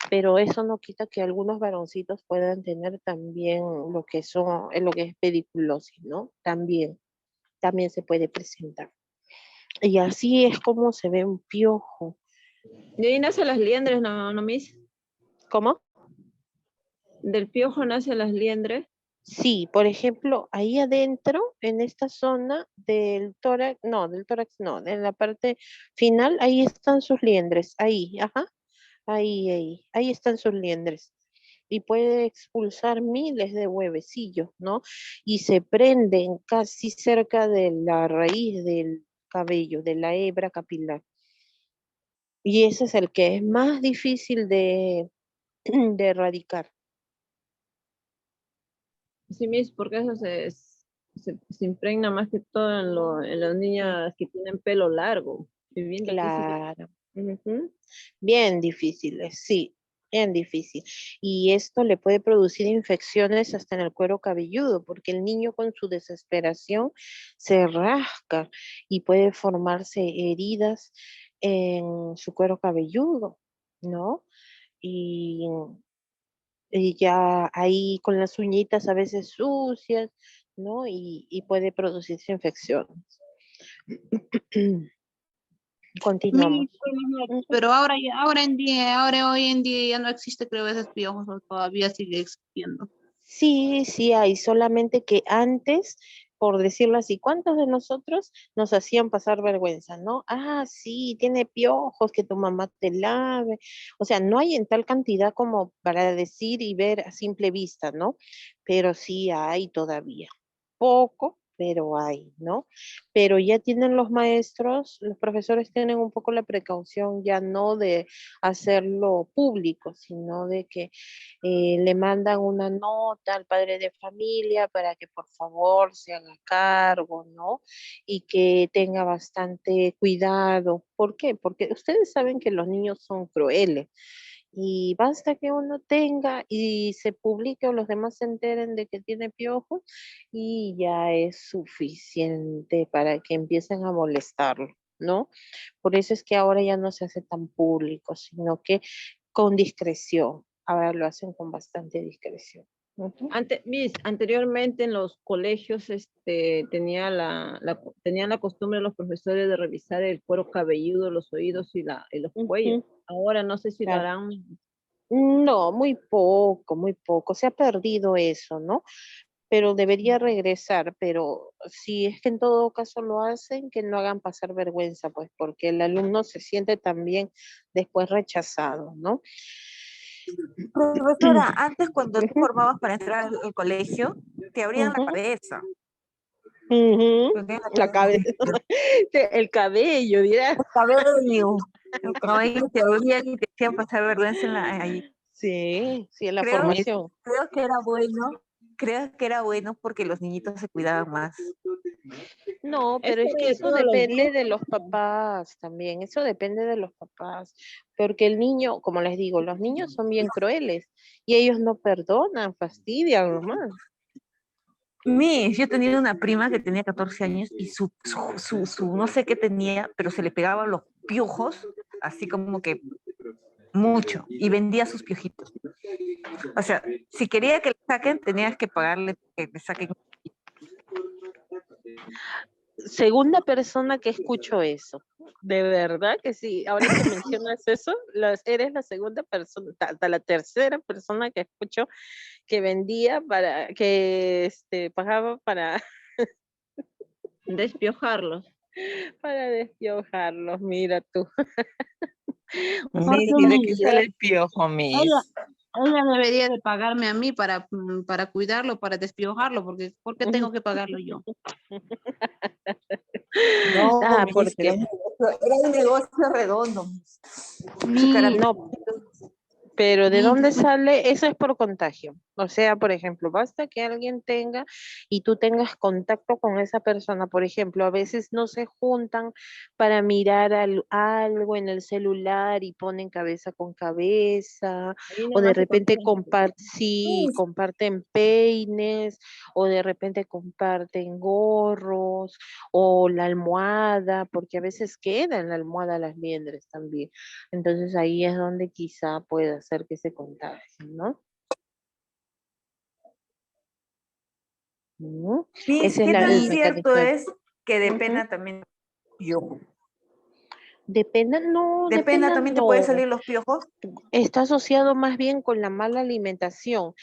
Pero eso no quita que algunos varoncitos puedan tener también lo que son, lo que es pediculosis, ¿no? También se puede presentar. Y así es como se ve un piojo. De ahí nacen las liendres, ¿no, Miss? ¿Cómo? Del piojo nacen las liendres. Sí, por ejemplo, ahí adentro, en esta zona del tórax no, en la parte final, ahí están sus liendres, ahí, ajá, ahí están sus liendres. Y puede expulsar miles de huevecillos, ¿no? Y se prenden casi cerca de la raíz del cabello, de la hebra capilar. Y ese es el que es más difícil de, de erradicar. Sí, Miss, porque eso se impregna más que todo en las Mm. niñas que tienen pelo largo. Es bien difícil. Claro. Ujú. Bien difíciles, sí, bien difícil. Y esto le puede producir infecciones hasta en el cuero cabelludo, porque el niño con su desesperación se rasca y puede formarse heridas en su cuero cabelludo, ¿no? Y, y ya ahí con las uñitas a veces sucias, ¿no? Y puede producirse infecciones. Mi, Continuamos. pero ahora, ahora en día, ahora hoy en día ya no existe, creo, esos piojos, o todavía sigue existiendo. Sí, sí hay, solamente que antes, por decirlo así, ¿cuántos de nosotros nos hacían pasar vergüenza, no? Ah, sí, tiene piojos, que tu mamá te lave. O sea, no hay en tal cantidad como para decir y ver a simple vista, ¿no? Pero sí hay todavía. Poco, pero hay, ¿no? Pero ya tienen los maestros, los profesores tienen un poco la precaución ya no de hacerlo público, sino de que le mandan una nota al padre de familia para que por favor se haga cargo, ¿no? Y que tenga bastante cuidado. ¿Por qué? Porque ustedes saben que los niños son crueles y basta que uno tenga y se publique o los demás se enteren de que tiene piojos y ya es suficiente para que empiecen a molestarlo, ¿no? Por eso es que ahora ya no se hace tan público, sino que con discreción. Ahora lo hacen con bastante discreción. Ujú. Miss, anteriormente en los colegios tenían la costumbre los profesores de revisar el cuero cabelludo, los oídos y los cuellos. Ujú, Ahora no sé si lo claro. harán. No, muy poco, muy poco. Se ha perdido eso, ¿no? Pero debería regresar, pero si es que en todo caso lo hacen, que no hagan pasar vergüenza, pues porque el alumno se siente también después rechazado, ¿no? Profesora, antes cuando tú Ujú, formabas para entrar al colegio, te abrían la ujú, cabeza. ujú. Te abrían la La cabeza. cabeza, el cabello, dirá. El cabello. El cabello te abrían y te hacían pasar vergüenza ahí. Sí, sí, en la Creo, Miss, formación. creo que era bueno, creo que era bueno porque los niñitos se cuidaban más. No, es pero es que de eso todos los depende días. de los papás también, eso depende de los papás, porque el niño, como les digo, los niños son bien crueles y ellos no perdonan, fastidian nomás. Yo tenía una prima que tenía 14 años y su no sé qué tenía, pero se le pegaban los piojos, así como que mucho, y vendía sus piojitos. O sea, si quería que le saquen, tenías que pagarle que le saquen. Segunda persona que escucho eso. De verdad que sí. Ahora que mencionas eso, eres la segunda persona, hasta la tercera persona que escucho que vendía que pagaba Despiojarlos. para despiojarlos. Mira tú. Porque Messi, ¿de qué sale el piojo, ella, Miss? ella debería de pagarme a mí para cuidarlo, para despiojarlo, porque ¿por qué tengo que pagarlo yo? No, Ah, Miss, porque era un negocio redondo, Miss. Su Mi, caramelo. no. Pero ¿de mi, dónde sale? Eso es por contagio. O sea, por ejemplo, basta que alguien tenga y tú tengas contacto con esa persona. Por ejemplo, a veces no se juntan para mirar algo en el celular y ponen cabeza con cabeza, Ahí o de nomás se repente contagia. sí, comparten peines, o de repente comparten gorros, o la almohada, porque a veces queda en la almohada las liendres también. Entonces ahí es donde quizá pueda hacer que se contagien, ¿no? Ujú. Miss, Ese es ¿qué tan el cierto mecanismo. es que de Ujú. pena también piojo? De ¿De pena pena también te pueden no. salir los piojos? Está asociado más bien con la mala alimentación,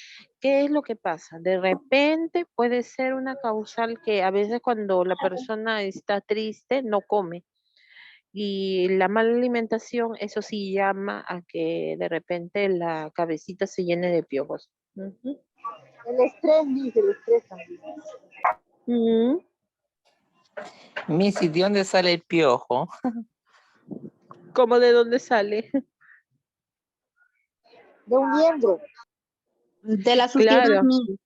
¿qué es lo que pasa? De repente puede ser una causal que a veces cuando la persona está triste no come. Y la mala alimentación, eso sí llama a que de repente la cabecita se llene de piojos. Ujú. El estrés, dice, el estrés también. Mm, Missy, ¿de dónde sale el piojo? ¿Cómo de dónde sale? De un miembro. De la suciedad Claro. misma.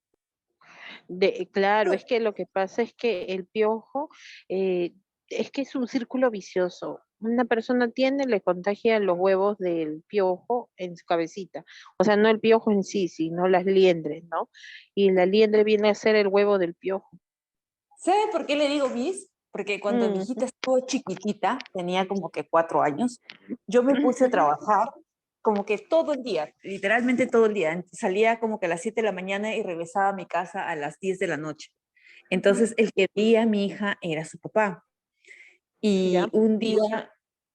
Claro, es que lo que pasa es que el piojo es que es un círculo vicioso. Una persona tiene, le contagia los huevos del piojo en su cabecita. O sea, no el piojo en sí, sino las liendres, ¿no? Y la liendre viene a ser el huevo del piojo. ¿Sabe por qué le digo Miss? Porque cuando mi Mm, hijita estuvo chiquitita, tenía como que 4 años, yo me puse a trabajar como que todo el día, literalmente todo el día. Salía como que a las 7 de la mañana y regresaba a mi casa a las 10 de la noche. Entonces, el que veía a mi hija era su papá. Y ¿Ya? un día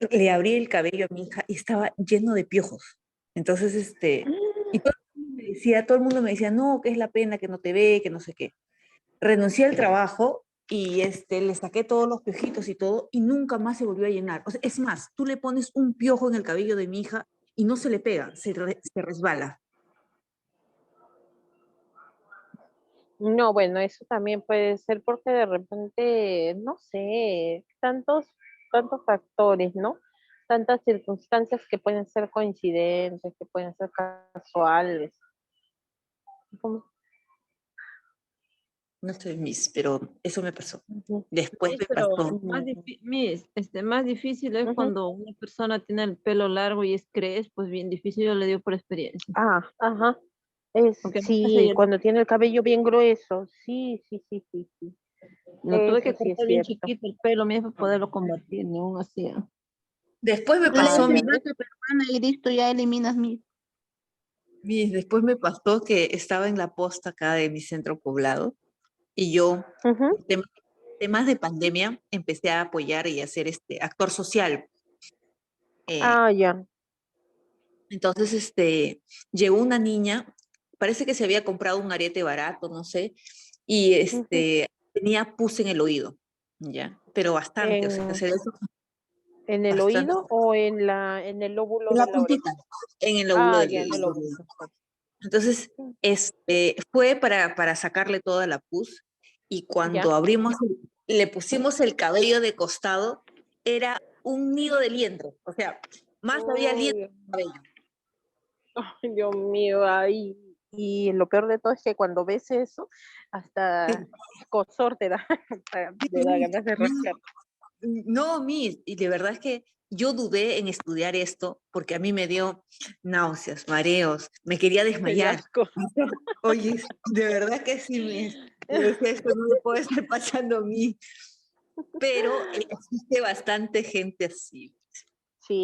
le abrí el cabello a mi hija y estaba lleno de piojos. Entonces, y todo el mundo me decía, no, que es la pena, que no te ve, que no sé qué. Renuncié al trabajo y le saqué todos los piojitos y todo y nunca más se volvió a llenar. O sea, es más, tú le pones un piojo en el cabello de mi hija y no se le pega, se resbala. No, bueno, eso también puede ser porque de repente, no sé, tantos factores, ¿no? Tantas circunstancias que pueden ser coincidentes, que pueden ser casuales. ¿Cómo? No estoy Miss, pero eso me pasó. Ujú, Después Miss, me pero pasó. Miss, más difícil es ujú. cuando una persona tiene el pelo largo y es crespo, pues bien difícil, yo le digo por experiencia. Ajá. Porque a mí Sí, cuando tiene el cabello bien grueso. Sí. no tuve Eso que sí es cortar bien cierto. chiquito el pelo, mismo para poderlo combatir, ni aún así. Después me Ah, pasó, Lady ya Miss, ves. Blanca peruana y listo, ya eliminas mi. después me pasó que estaba en la posta acá de mi centro poblado y yo, Ujú. por temas de pandemia, empecé a apoyar y a ser actor social. Eh, Ah, ya. Entonces, llegó una niña, parece que se había comprado un arete barato, no sé, y Ujú. tenía pus en el oído, ¿ya? Pero bastante, o sea, ¿En, se ve en el bastante. oído o en el lóbulo En de la la oreja? puntita, en el lóbulo Ah, del ya, en el del lóbulo. oído. Entonces, fue para sacarle toda la pus, y Ya. cuando le pusimos el cabello de costado, era un nido de liendres, o sea, más había liendres Uy, que cabello. ay, Dios mío, ay. Y lo peor de todo es que cuando ves eso, hasta cosor te da, te da ganas de rascar. No, y de verdad es que yo dudé en estudiar esto porque a mí me dio náuseas, mareos, me quería El desmayar. asco. Oye, de verdad que sí, yo decía, esto no me puede estar pasando a mí, pero existe bastante gente así.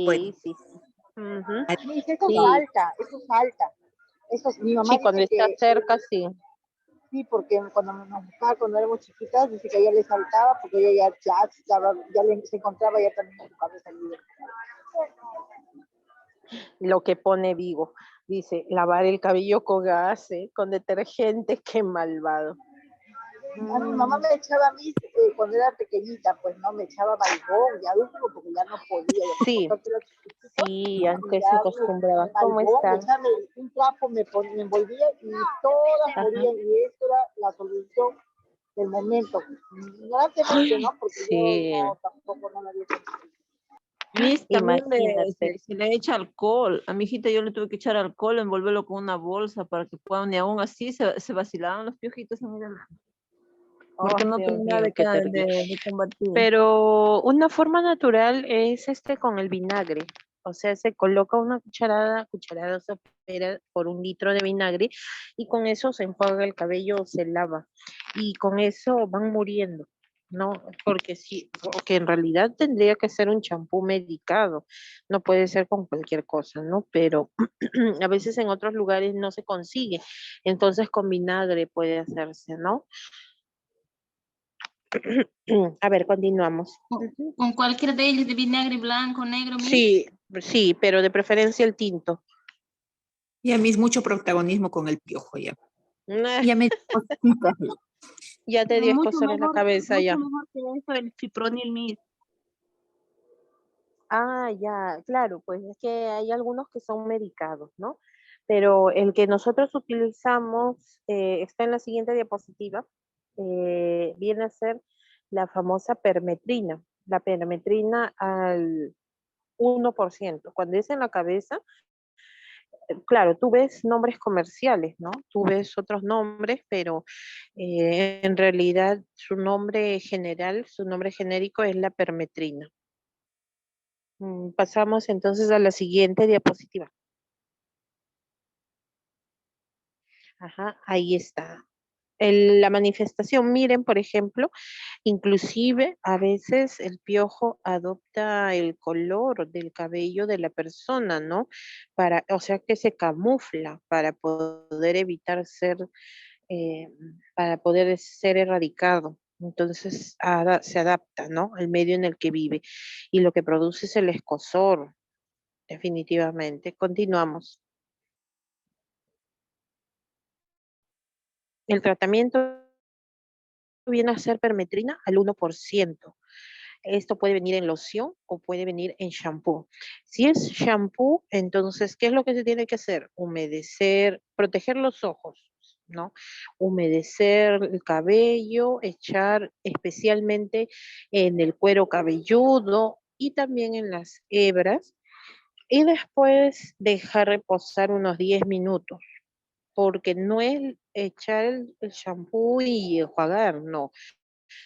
Bueno, Sí. Ujú. Miss, eso Sí, falta, eso falta. Eso, mi mamá sí, cuando dice está que cerca, sí. sí, porque nos buscaba cuando éramos chiquitas, dice que a ella le saltaba porque ella se encontraba ya también en su cabeza libre. Lo que pone Vigo. Dice, lavar el cabello con gas, con detergente, qué malvado. A mi mamá me echaba a mí cuando era pequeñita, pues no, me echaba baigón, ya último porque ya no podía, ya Sí, por los chiquititos, sí, y antes se ya acostumbraba. ¿Cómo baigón, están? echarme un trapo, me envolvía y todas Ajá. morían, y eso era la solución del momento. Ignorantemente, Ay, ¿no? Porque yo sí, no, tampoco no la había hecho. Miss, también imagínate. se le echa alcohol. A mi hijita yo le tuve que echar alcohol, envolverlo con una bolsa para que puedan, y aún así se vacilaban los piojitos. Porque Oh, no Dios terminaba mío, qué terrible. de combatir. Pero una forma natural es con el vinagre. O sea, se coloca una cucharada sopera por 1 litro de vinagre y con eso se enjuaga el cabello, se lava y con eso van muriendo, ¿no? Porque sí, porque en realidad tendría que ser un champú medicado, no puede ser con cualquier cosa, ¿no? Pero a veces en otros lugares no se consigue, entonces con vinagre puede hacerse, ¿no? A ver, continuamos. Con cualquier de ellos, de vinagre blanco, negro, mi. Sí, pero de preferencia el tinto. y a mí es mucho protagonismo con el piojo ya. Ya me dio cositas. Ya te dio escozor en la cabeza ya. mucho mejor que eso el fipronil mismo. Ah, ya, claro, pues es que hay algunos que son medicados, ¿no? Pero el que nosotros utilizamos está en la siguiente diapositiva, viene a ser la famosa permetrina. La permetrina al 1%. Cuando es en la cabeza, claro, tú ves nombres comerciales, ¿no? Tú ves otros nombres, pero en realidad su nombre general, su nombre genérico es la permetrina. Pasamos entonces a la siguiente diapositiva. Ajá, ahí está. La manifestación, miren, por ejemplo, inclusive a veces el piojo adopta el color del cabello de la persona, ¿no? O sea que se camufla eh, para poder ser erradicado. Entonces se adapta, ¿no? Al medio en el que vive. Y lo que produce es el escozor, definitivamente. Continuamos. El tratamiento viene a ser permetrina al 1%. Esto puede venir en loción o puede venir en shampoo. Si es shampoo, entonces, ¿qué es lo que se tiene que hacer? Humedecer, proteger los ojos, ¿no? Humedecer el cabello, echar especialmente en el cuero cabelludo y también en las hebras. Y después dejar reposar unos 10 minutos, porque no es echar el shampoo y enjuagar, no.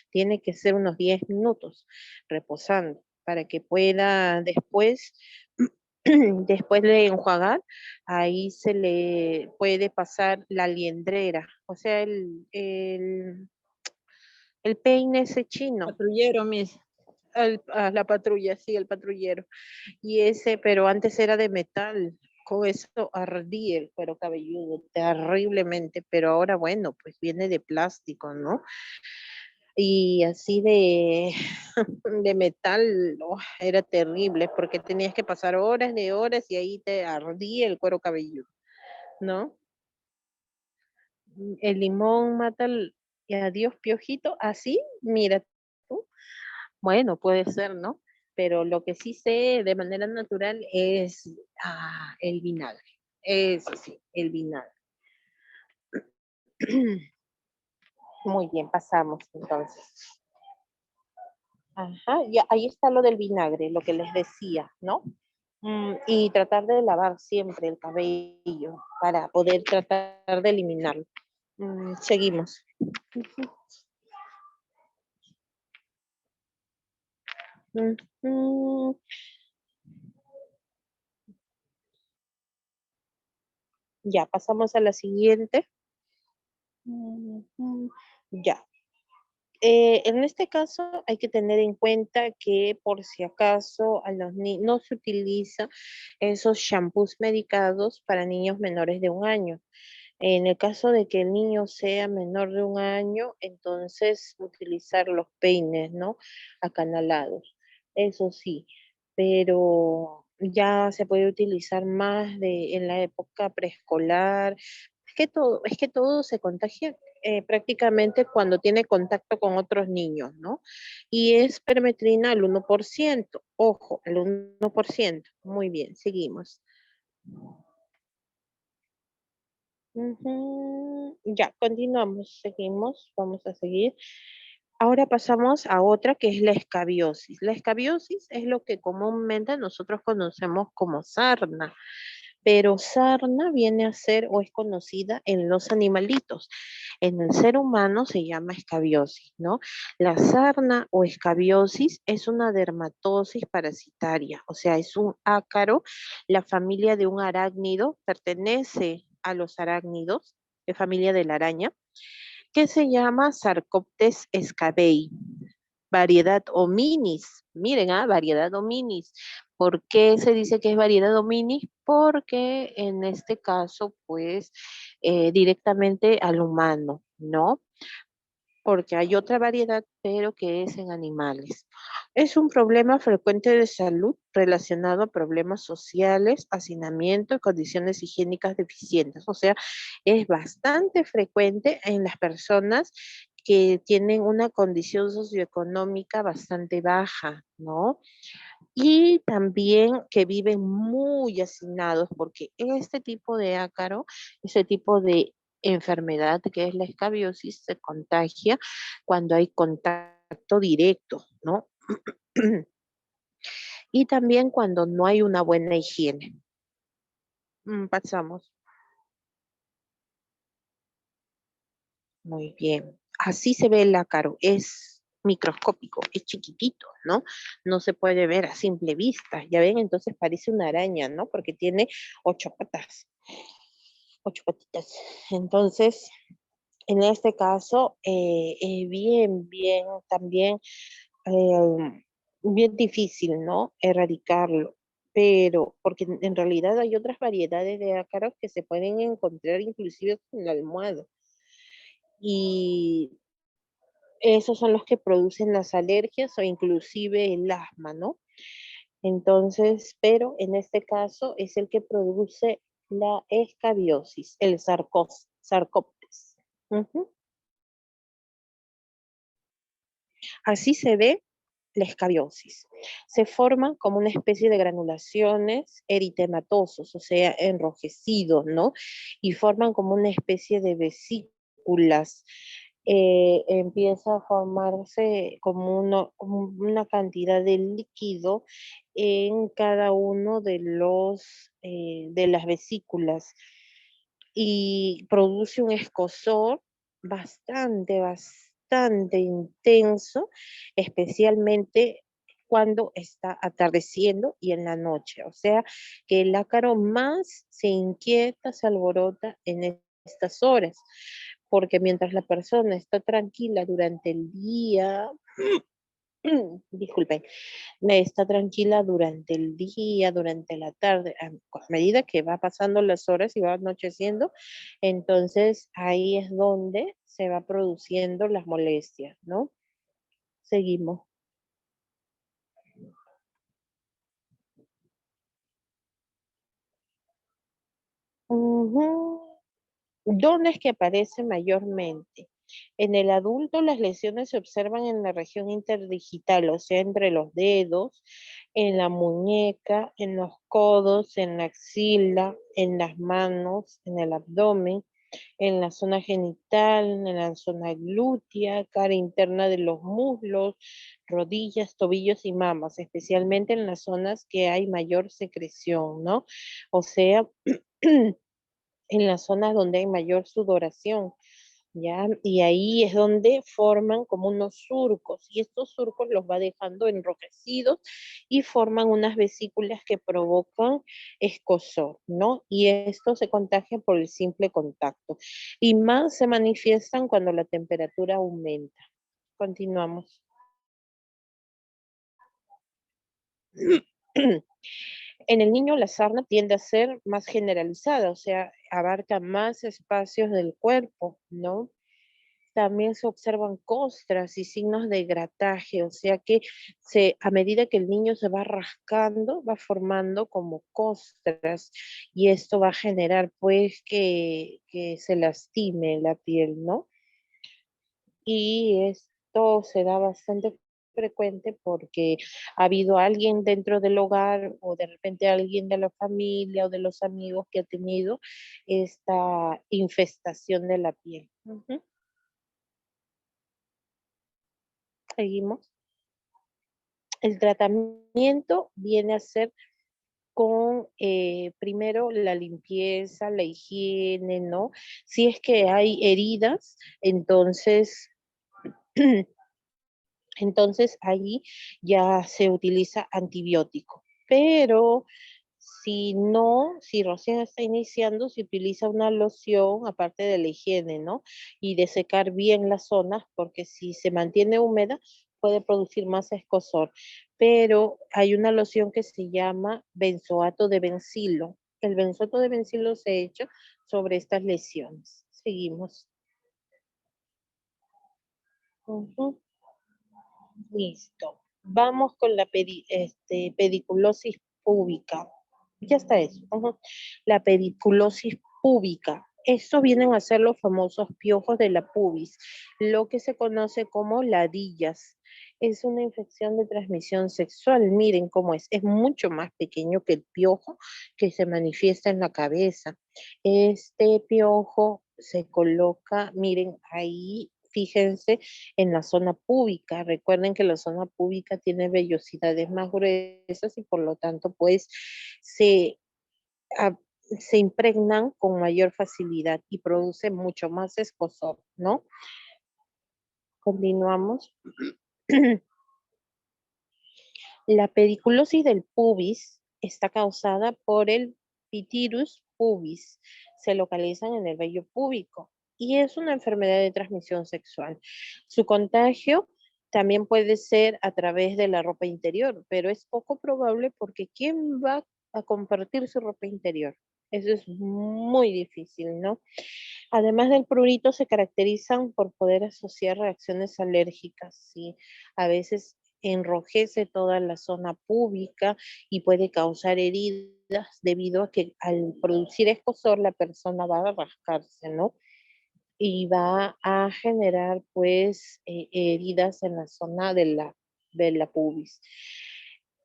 Tiene que ser unos 10 minutos reposando para que pueda después, después de enjuagar, ahí se le puede pasar la liendrera, o sea, el peine ese chino. Patrullero, mis. La patrulla, sí, el patrullero. Y ese, pero antes era de metal. Con eso ardía el cuero cabelludo terriblemente, pero ahora, bueno, pues viene de plástico, ¿no? Y así de metal, oh, era terrible porque tenías que pasar horas de horas y ahí te ardía el cuero cabelludo, ¿no? El limón mata y adiós piojito, así, mira tú. Bueno, puede ser, ¿no? Pero lo que sí sé de manera natural es el vinagre. Eso sí, el vinagre. Muy bien, pasamos entonces. Ajá, ya ahí está lo del vinagre, lo que les decía, ¿no? Y tratar de lavar siempre el cabello para poder tratar de eliminarlo. Seguimos. Ujú. Ya, pasamos a la siguiente. Ujú. Ya. En este caso hay que tener en cuenta que por si acaso a los niños no se utiliza esos shampoos medicados para niños menores de 1 año. En el caso de que el niño sea menor de 1 año, entonces utilizar los peines, ¿no? Acanalados. Eso sí, pero ya se puede utilizar más en la época preescolar. Es que todo se contagia prácticamente cuando tiene contacto con otros niños, ¿no? Y es permetrina al 1%. Ojo, al 1%. Muy bien, seguimos. Ya, continuamos, seguimos, vamos a seguir. Ahora pasamos a otra que es la escabiosis. La escabiosis es lo que comúnmente nosotros conocemos como sarna, pero sarna viene a ser o es conocida en los animalitos. En el ser humano se llama escabiosis, ¿no? La sarna o escabiosis es una dermatosis parasitaria, o sea, es un ácaro, la familia de un arácnido, pertenece a los arácnidos, de familia de la araña, que se llama Sarcoptes escabei, variedad hominis. Miren, variedad hominis. ¿Por qué se dice que es variedad hominis? Porque en este caso, pues, directamente al humano, ¿no? Porque hay otra variedad, pero que es en animales. Es un problema frecuente de salud relacionado a problemas sociales, hacinamiento y condiciones higiénicas deficientes. O sea, es bastante frecuente en las personas que tienen una condición socioeconómica bastante baja, ¿no? Y también que viven muy hacinados, porque este tipo de ácaro, ese tipo de enfermedad que es la escabiosis, se contagia cuando hay contacto directo, ¿no? Y también cuando no hay una buena higiene. Pasamos. Muy bien. Así se ve el ácaro. Es microscópico, es chiquitito, ¿no? No se puede ver a simple vista. Ya ven, entonces parece una araña, ¿no? Porque tiene 8 patas, 8 patitas. Entonces, en este caso, bien, también bien difícil, ¿no? Erradicarlo. Pero, porque en realidad hay otras variedades de ácaros que se pueden encontrar inclusive en la almohada. Y esos son los que producen las alergias o inclusive el asma, ¿no? Entonces, pero en este caso es el que produce la escabiosis, el sarcópteris. Ujú. Así se ve la escabiosis. Se forman como una especie de granulaciones eritematosos, o sea, enrojecidos, ¿no? Y forman como una especie de vesículas. Empieza a formarse como una cantidad de líquido en cada uno de de las vesículas y produce un escozor bastante intenso, especialmente cuando está atardeciendo y en la noche. O sea, que el ácaro más se inquieta, se alborota en estas horas, porque mientras la persona está tranquila durante el día, disculpen, está tranquila durante el día, durante la tarde, a medida que va pasando las horas y va anocheciendo, entonces ahí es donde se va produciendo las molestias, ¿no? Seguimos. Ujú. ¿Dónde es que aparece mayormente? En el adulto las lesiones se observan en la región interdigital, o sea, entre los dedos, en la muñeca, en los codos, en la axila, en las manos, en el abdomen, en la zona genital, en la zona glútea, cara interna de los muslos, rodillas, tobillos y mamas, especialmente en las zonas que hay mayor secreción, ¿no? O sea, en las zonas donde hay mayor sudoración, ¿ya? Y ahí es donde forman como unos surcos, y estos surcos los va dejando enrojecidos y forman unas vesículas que provocan escozor, ¿no? Y esto se contagia por el simple contacto. Y más se manifiestan cuando la temperatura aumenta. Continuamos. En el niño la sarna tiende a ser más generalizada, o sea, abarca más espacios del cuerpo, ¿no? También se observan costras y signos de grataje, o sea que a medida que el niño se va rascando, va formando como costras y esto va a generar pues que se lastime la piel, ¿no? Y esto se da bastante frecuente porque ha habido alguien dentro del hogar o de repente alguien de la familia o de los amigos que ha tenido esta infestación de la piel. Ujú. Seguimos. El tratamiento viene a ser con primero la limpieza, la higiene, ¿no? Si es que hay heridas, entonces entonces ahí ya se utiliza antibiótico. Pero si no, si recién está iniciando, se utiliza una loción, aparte de la higiene, ¿no? Y de secar bien las zonas, porque si se mantiene húmeda, puede producir más escozor. Pero hay una loción que se llama benzoato de bencilo. El benzoato de bencilo se echa sobre estas lesiones. Seguimos. Ujú. Listo. Vamos con la pediculosis púbica. Ya está eso. Ujú. La pediculosis púbica. Estos vienen a ser los famosos piojos de la pubis, lo que se conoce como ladillas. Es una infección de transmisión sexual. Miren cómo es. Es mucho más pequeño que el piojo que se manifiesta en la cabeza. Este piojo se coloca, miren ahí, fíjense, en la zona púbica. Recuerden que la zona púbica tiene vellosidades más gruesas y por lo tanto, pues, se, ah, se impregnan con mayor facilidad y produce mucho más escozor, ¿no? Continuamos. La pediculosis del pubis está causada por el pitirus pubis. Se localizan en el vello púbico y es una enfermedad de transmisión sexual. Su contagio también puede ser a través de la ropa interior, pero es poco probable porque ¿quién va a compartir su ropa interior? Eso es muy difícil, ¿no? Además del prurito, se caracterizan por poder asociar reacciones alérgicas, ¿sí? A veces enrojece toda la zona púbica y puede causar heridas debido a que al producir escozor la persona va a rascarse, ¿no? Y va a generar pues heridas en la zona de la pubis.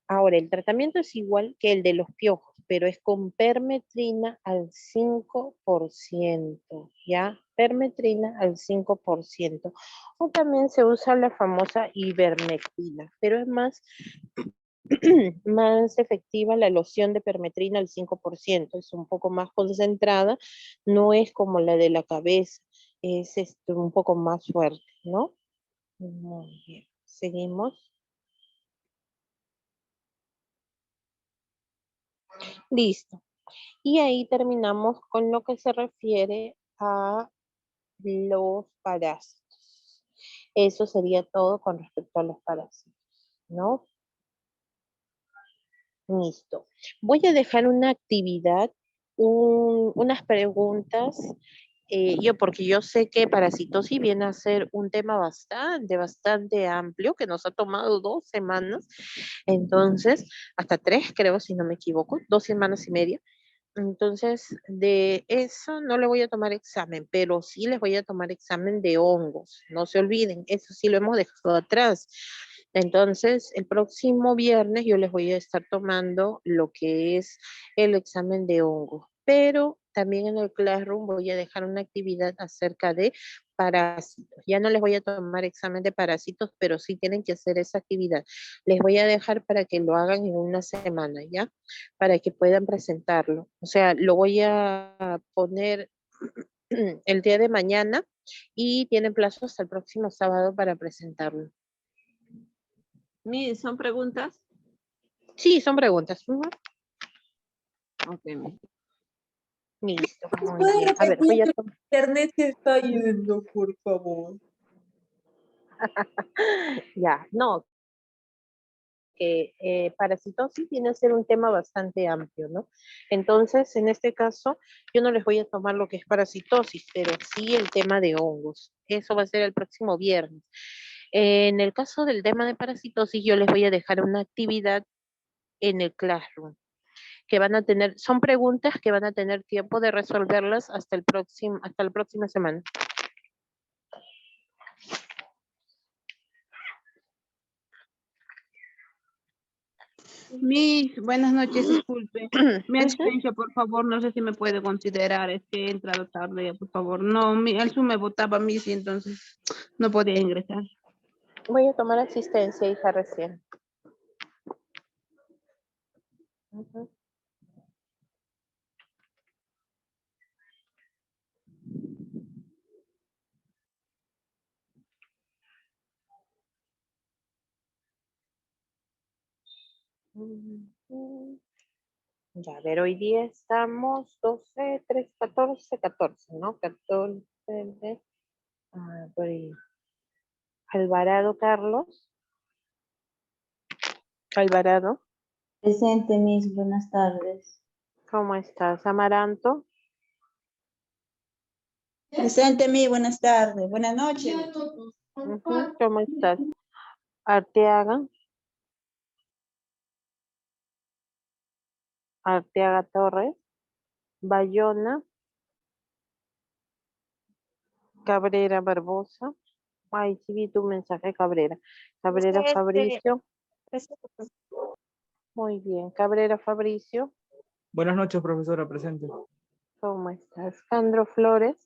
Ahora, el tratamiento es igual que el de los piojos, pero es con permetrina al 5%, ¿ya? Permetrina al 5%. O también se usa la famosa ivermectina, pero es más, más efectiva la loción de permetrina al 5%. Es un poco más concentrada, no es como la de la cabeza, es un poco más fuerte, ¿no? Muy bien, seguimos. Listo. Y ahí terminamos con lo que se refiere a los parásitos. Eso sería todo con respecto a los parásitos, ¿no? Listo. Voy a dejar una actividad, unas preguntas, porque yo sé que parasitosis viene a ser un tema bastante amplio, que nos ha tomado 2 semanas, entonces, hasta 3 creo, si no me equivoco, 2 semanas y media. Entonces, de eso no le voy a tomar examen, pero sí les voy a tomar examen de hongos. No se olviden, eso sí lo hemos dejado atrás. Entonces, el próximo viernes yo les voy a estar tomando lo que es el examen de hongos. Pero también en el Classroom voy a dejar una actividad acerca de parásitos. Ya no les voy a tomar examen de parásitos, pero sí tienen que hacer esa actividad. Les voy a dejar para que lo hagan en una semana, ¿ya? Para que puedan presentarlo. O sea, lo voy a poner el día de mañana y tienen plazo hasta el próximo sábado para presentarlo. ¿Son preguntas? Sí, son preguntas. Ujú. Ok, Listo, muy ¿Puede bien. A ver, voy repetir a que el tomar. internet se está yendo, por favor? Ya, no, que parasitosis viene a ser un tema bastante amplio, ¿no? Entonces, en este caso, yo no les voy a tomar lo que es parasitosis, pero sí el tema de hongos. Eso va a ser el próximo viernes. En el caso del tema de parasitosis, yo les voy a dejar una actividad en el Classroom que van a tener, son preguntas que van a tener tiempo de resolverlas hasta la próxima semana. Buenas noches, disculpe. Mi Ujú. asistencia, por favor, no sé si me puede considerar, es que he entrado tarde, por favor. No, el Zoom me votaba a mí, sí, entonces no podía ingresar. Voy a tomar asistencia, hija, recién. Ujú. Ujú. Ya, a ver, hoy día estamos 12, 3, 14, 14, ¿no? 14 de abril. Alvarado Carlos. Alvarado, Presente, Miss, buenas tardes. ¿cómo estás? Amaranto. Presente, Miss, buenas tardes. Buenas noches. Ujú, ¿cómo estás? Arteaga. Arteaga Torres, Bayona, Cabrera Barbosa. Ay, sí vi tu mensaje, Cabrera. Cabrera Fabricio. Muy bien. Cabrera Fabricio. Buenas noches, profesora, presente. ¿Cómo estás? Sandro Flores.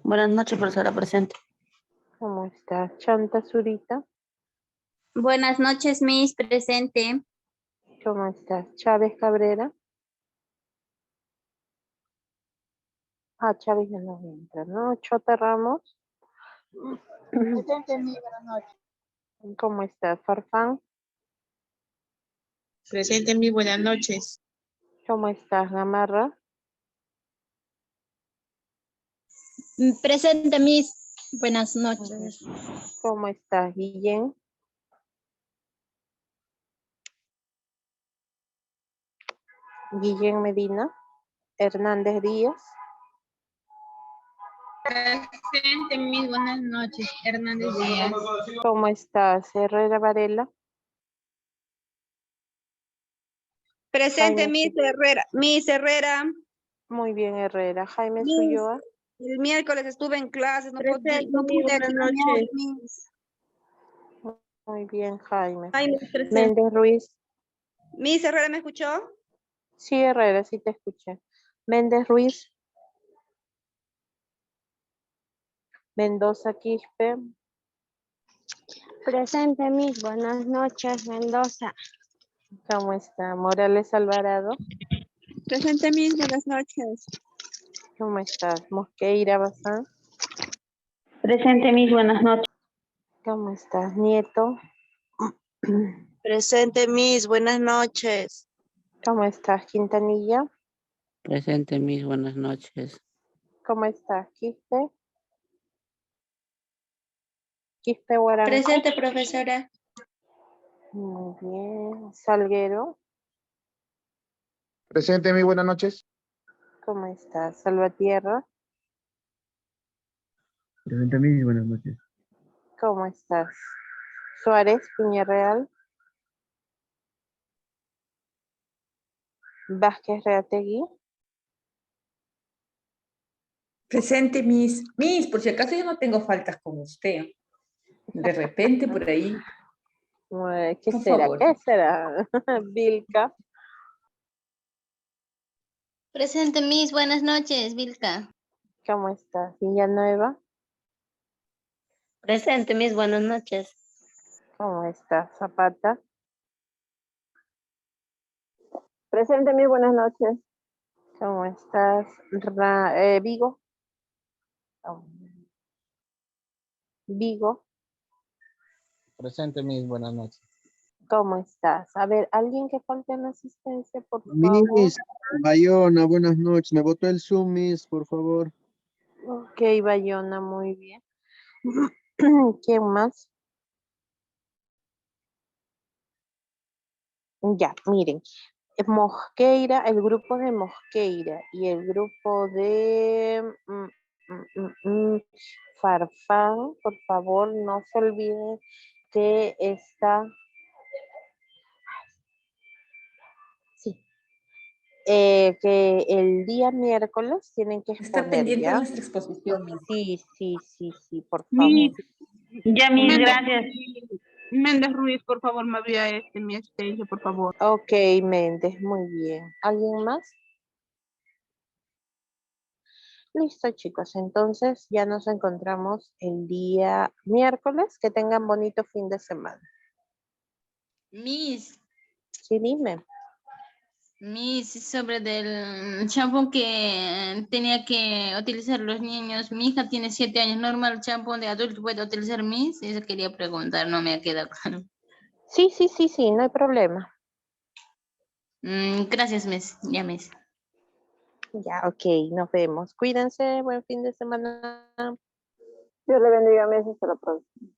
Buenas noches, profesora presente. ¿Cómo estás? Chanta Zurita. Buenas noches, Miss, presente. ¿Cómo estás? Chávez Cabrera. Ah, Chávez ya no entra, ¿no? Chota Ramos. Presente, Miss, buenas noches. ¿Cómo estás? Farfán. Presente, Miss, buenas noches. ¿Cómo estás? Gamarra. Presente, Miss. Buenas noches. ¿Cómo estás? Guillén. Guillén Medina. Hernández Díaz. Presente, Miss, buenas noches. Hernández Díaz. ¿Cómo estás? Herrera Varela. Presente, Jaime Miss Herrera. Miss Herrera. Muy bien, Herrera. Jaime Miss, Ulloa. el miércoles estuve en clases, no Presente, no Miss, pude buenas acompañar, noches. Miss. Muy bien, Jaime. Ay, Miss, presente. Méndez Ruiz. Miss Herrera, ¿me escuchó? Sí, Herrera, sí te escuché. Méndez Ruiz. Mendoza Quispe. Presente, Miss. Buenas noches, Mendoza. ¿Cómo está? Morales Alvarado. Presente, Miss. Buenas noches. ¿Cómo estás? Mosqueira Bazán. Presente, Miss, buenas noches. ¿Cómo estás? Nieto. Presente, Miss, buenas noches. ¿Cómo estás? Quintanilla. Presente, Miss, buenas noches. ¿Cómo estás? Quispe. Quispe Guarango. Presente, profesora. Muy bien. Salguero. Presente, muy buenas noches. ¿Cómo estás? Salvatierra. Presente, Miss, buenas noches. ¿Cómo estás? Suárez Piñarreal. Vázquez Reategui. Presente, Miss. Miss, por si acaso yo no tengo faltas con usted. De repente por ahí. ¿Qué Por será? favor. ¿Qué será? Vilca. Presente, Miss. Buenas noches, Vilca. ¿Cómo estás? Villanueva. Presente, Miss. Buenas noches. ¿Cómo estás? Zapata. Presente, Miss, buenas noches. ¿Cómo estás? Vigo. Vigo. Presente, Miss, buenas noches. ¿Cómo estás? A ver, alguien que falte en la asistencia, por favor. Miss, Bayona, buenas noches. Me botó el Zoom, Miss, por favor. Ok, Bayona, muy bien. ¿Quién más? Ya, miren. Mosqueira, el grupo de Mosqueira y el grupo de Farfán, por favor, no se olviden que está... Sí. Que el día miércoles tienen que Está exponer, pendiente de ¿ya? nuestra exposición, Miss. Sí, por favor. Miss. Ya, Miss, Méndez- gracias. Méndez Ruiz, por favor, me envía mi asistencia, por favor. Ok, Méndez, muy bien. ¿Alguien más? Listo, chicos. Entonces ya nos encontramos el día miércoles. Que tengan bonito fin de semana. Miss. Sí, dime. Miss, sobre del champú que tenía que utilizar los niños. Mi hija tiene 7 años. ¿Normal champú de adulto puede utilizar, Miss? Eso quería preguntar, no me ha quedado claro. Sí, no hay problema. Gracias, Miss. Ya, Miss. Ya, ok, nos vemos. Cuídense, buen fin de semana. Dios le bendiga, Miss, hasta la próxima.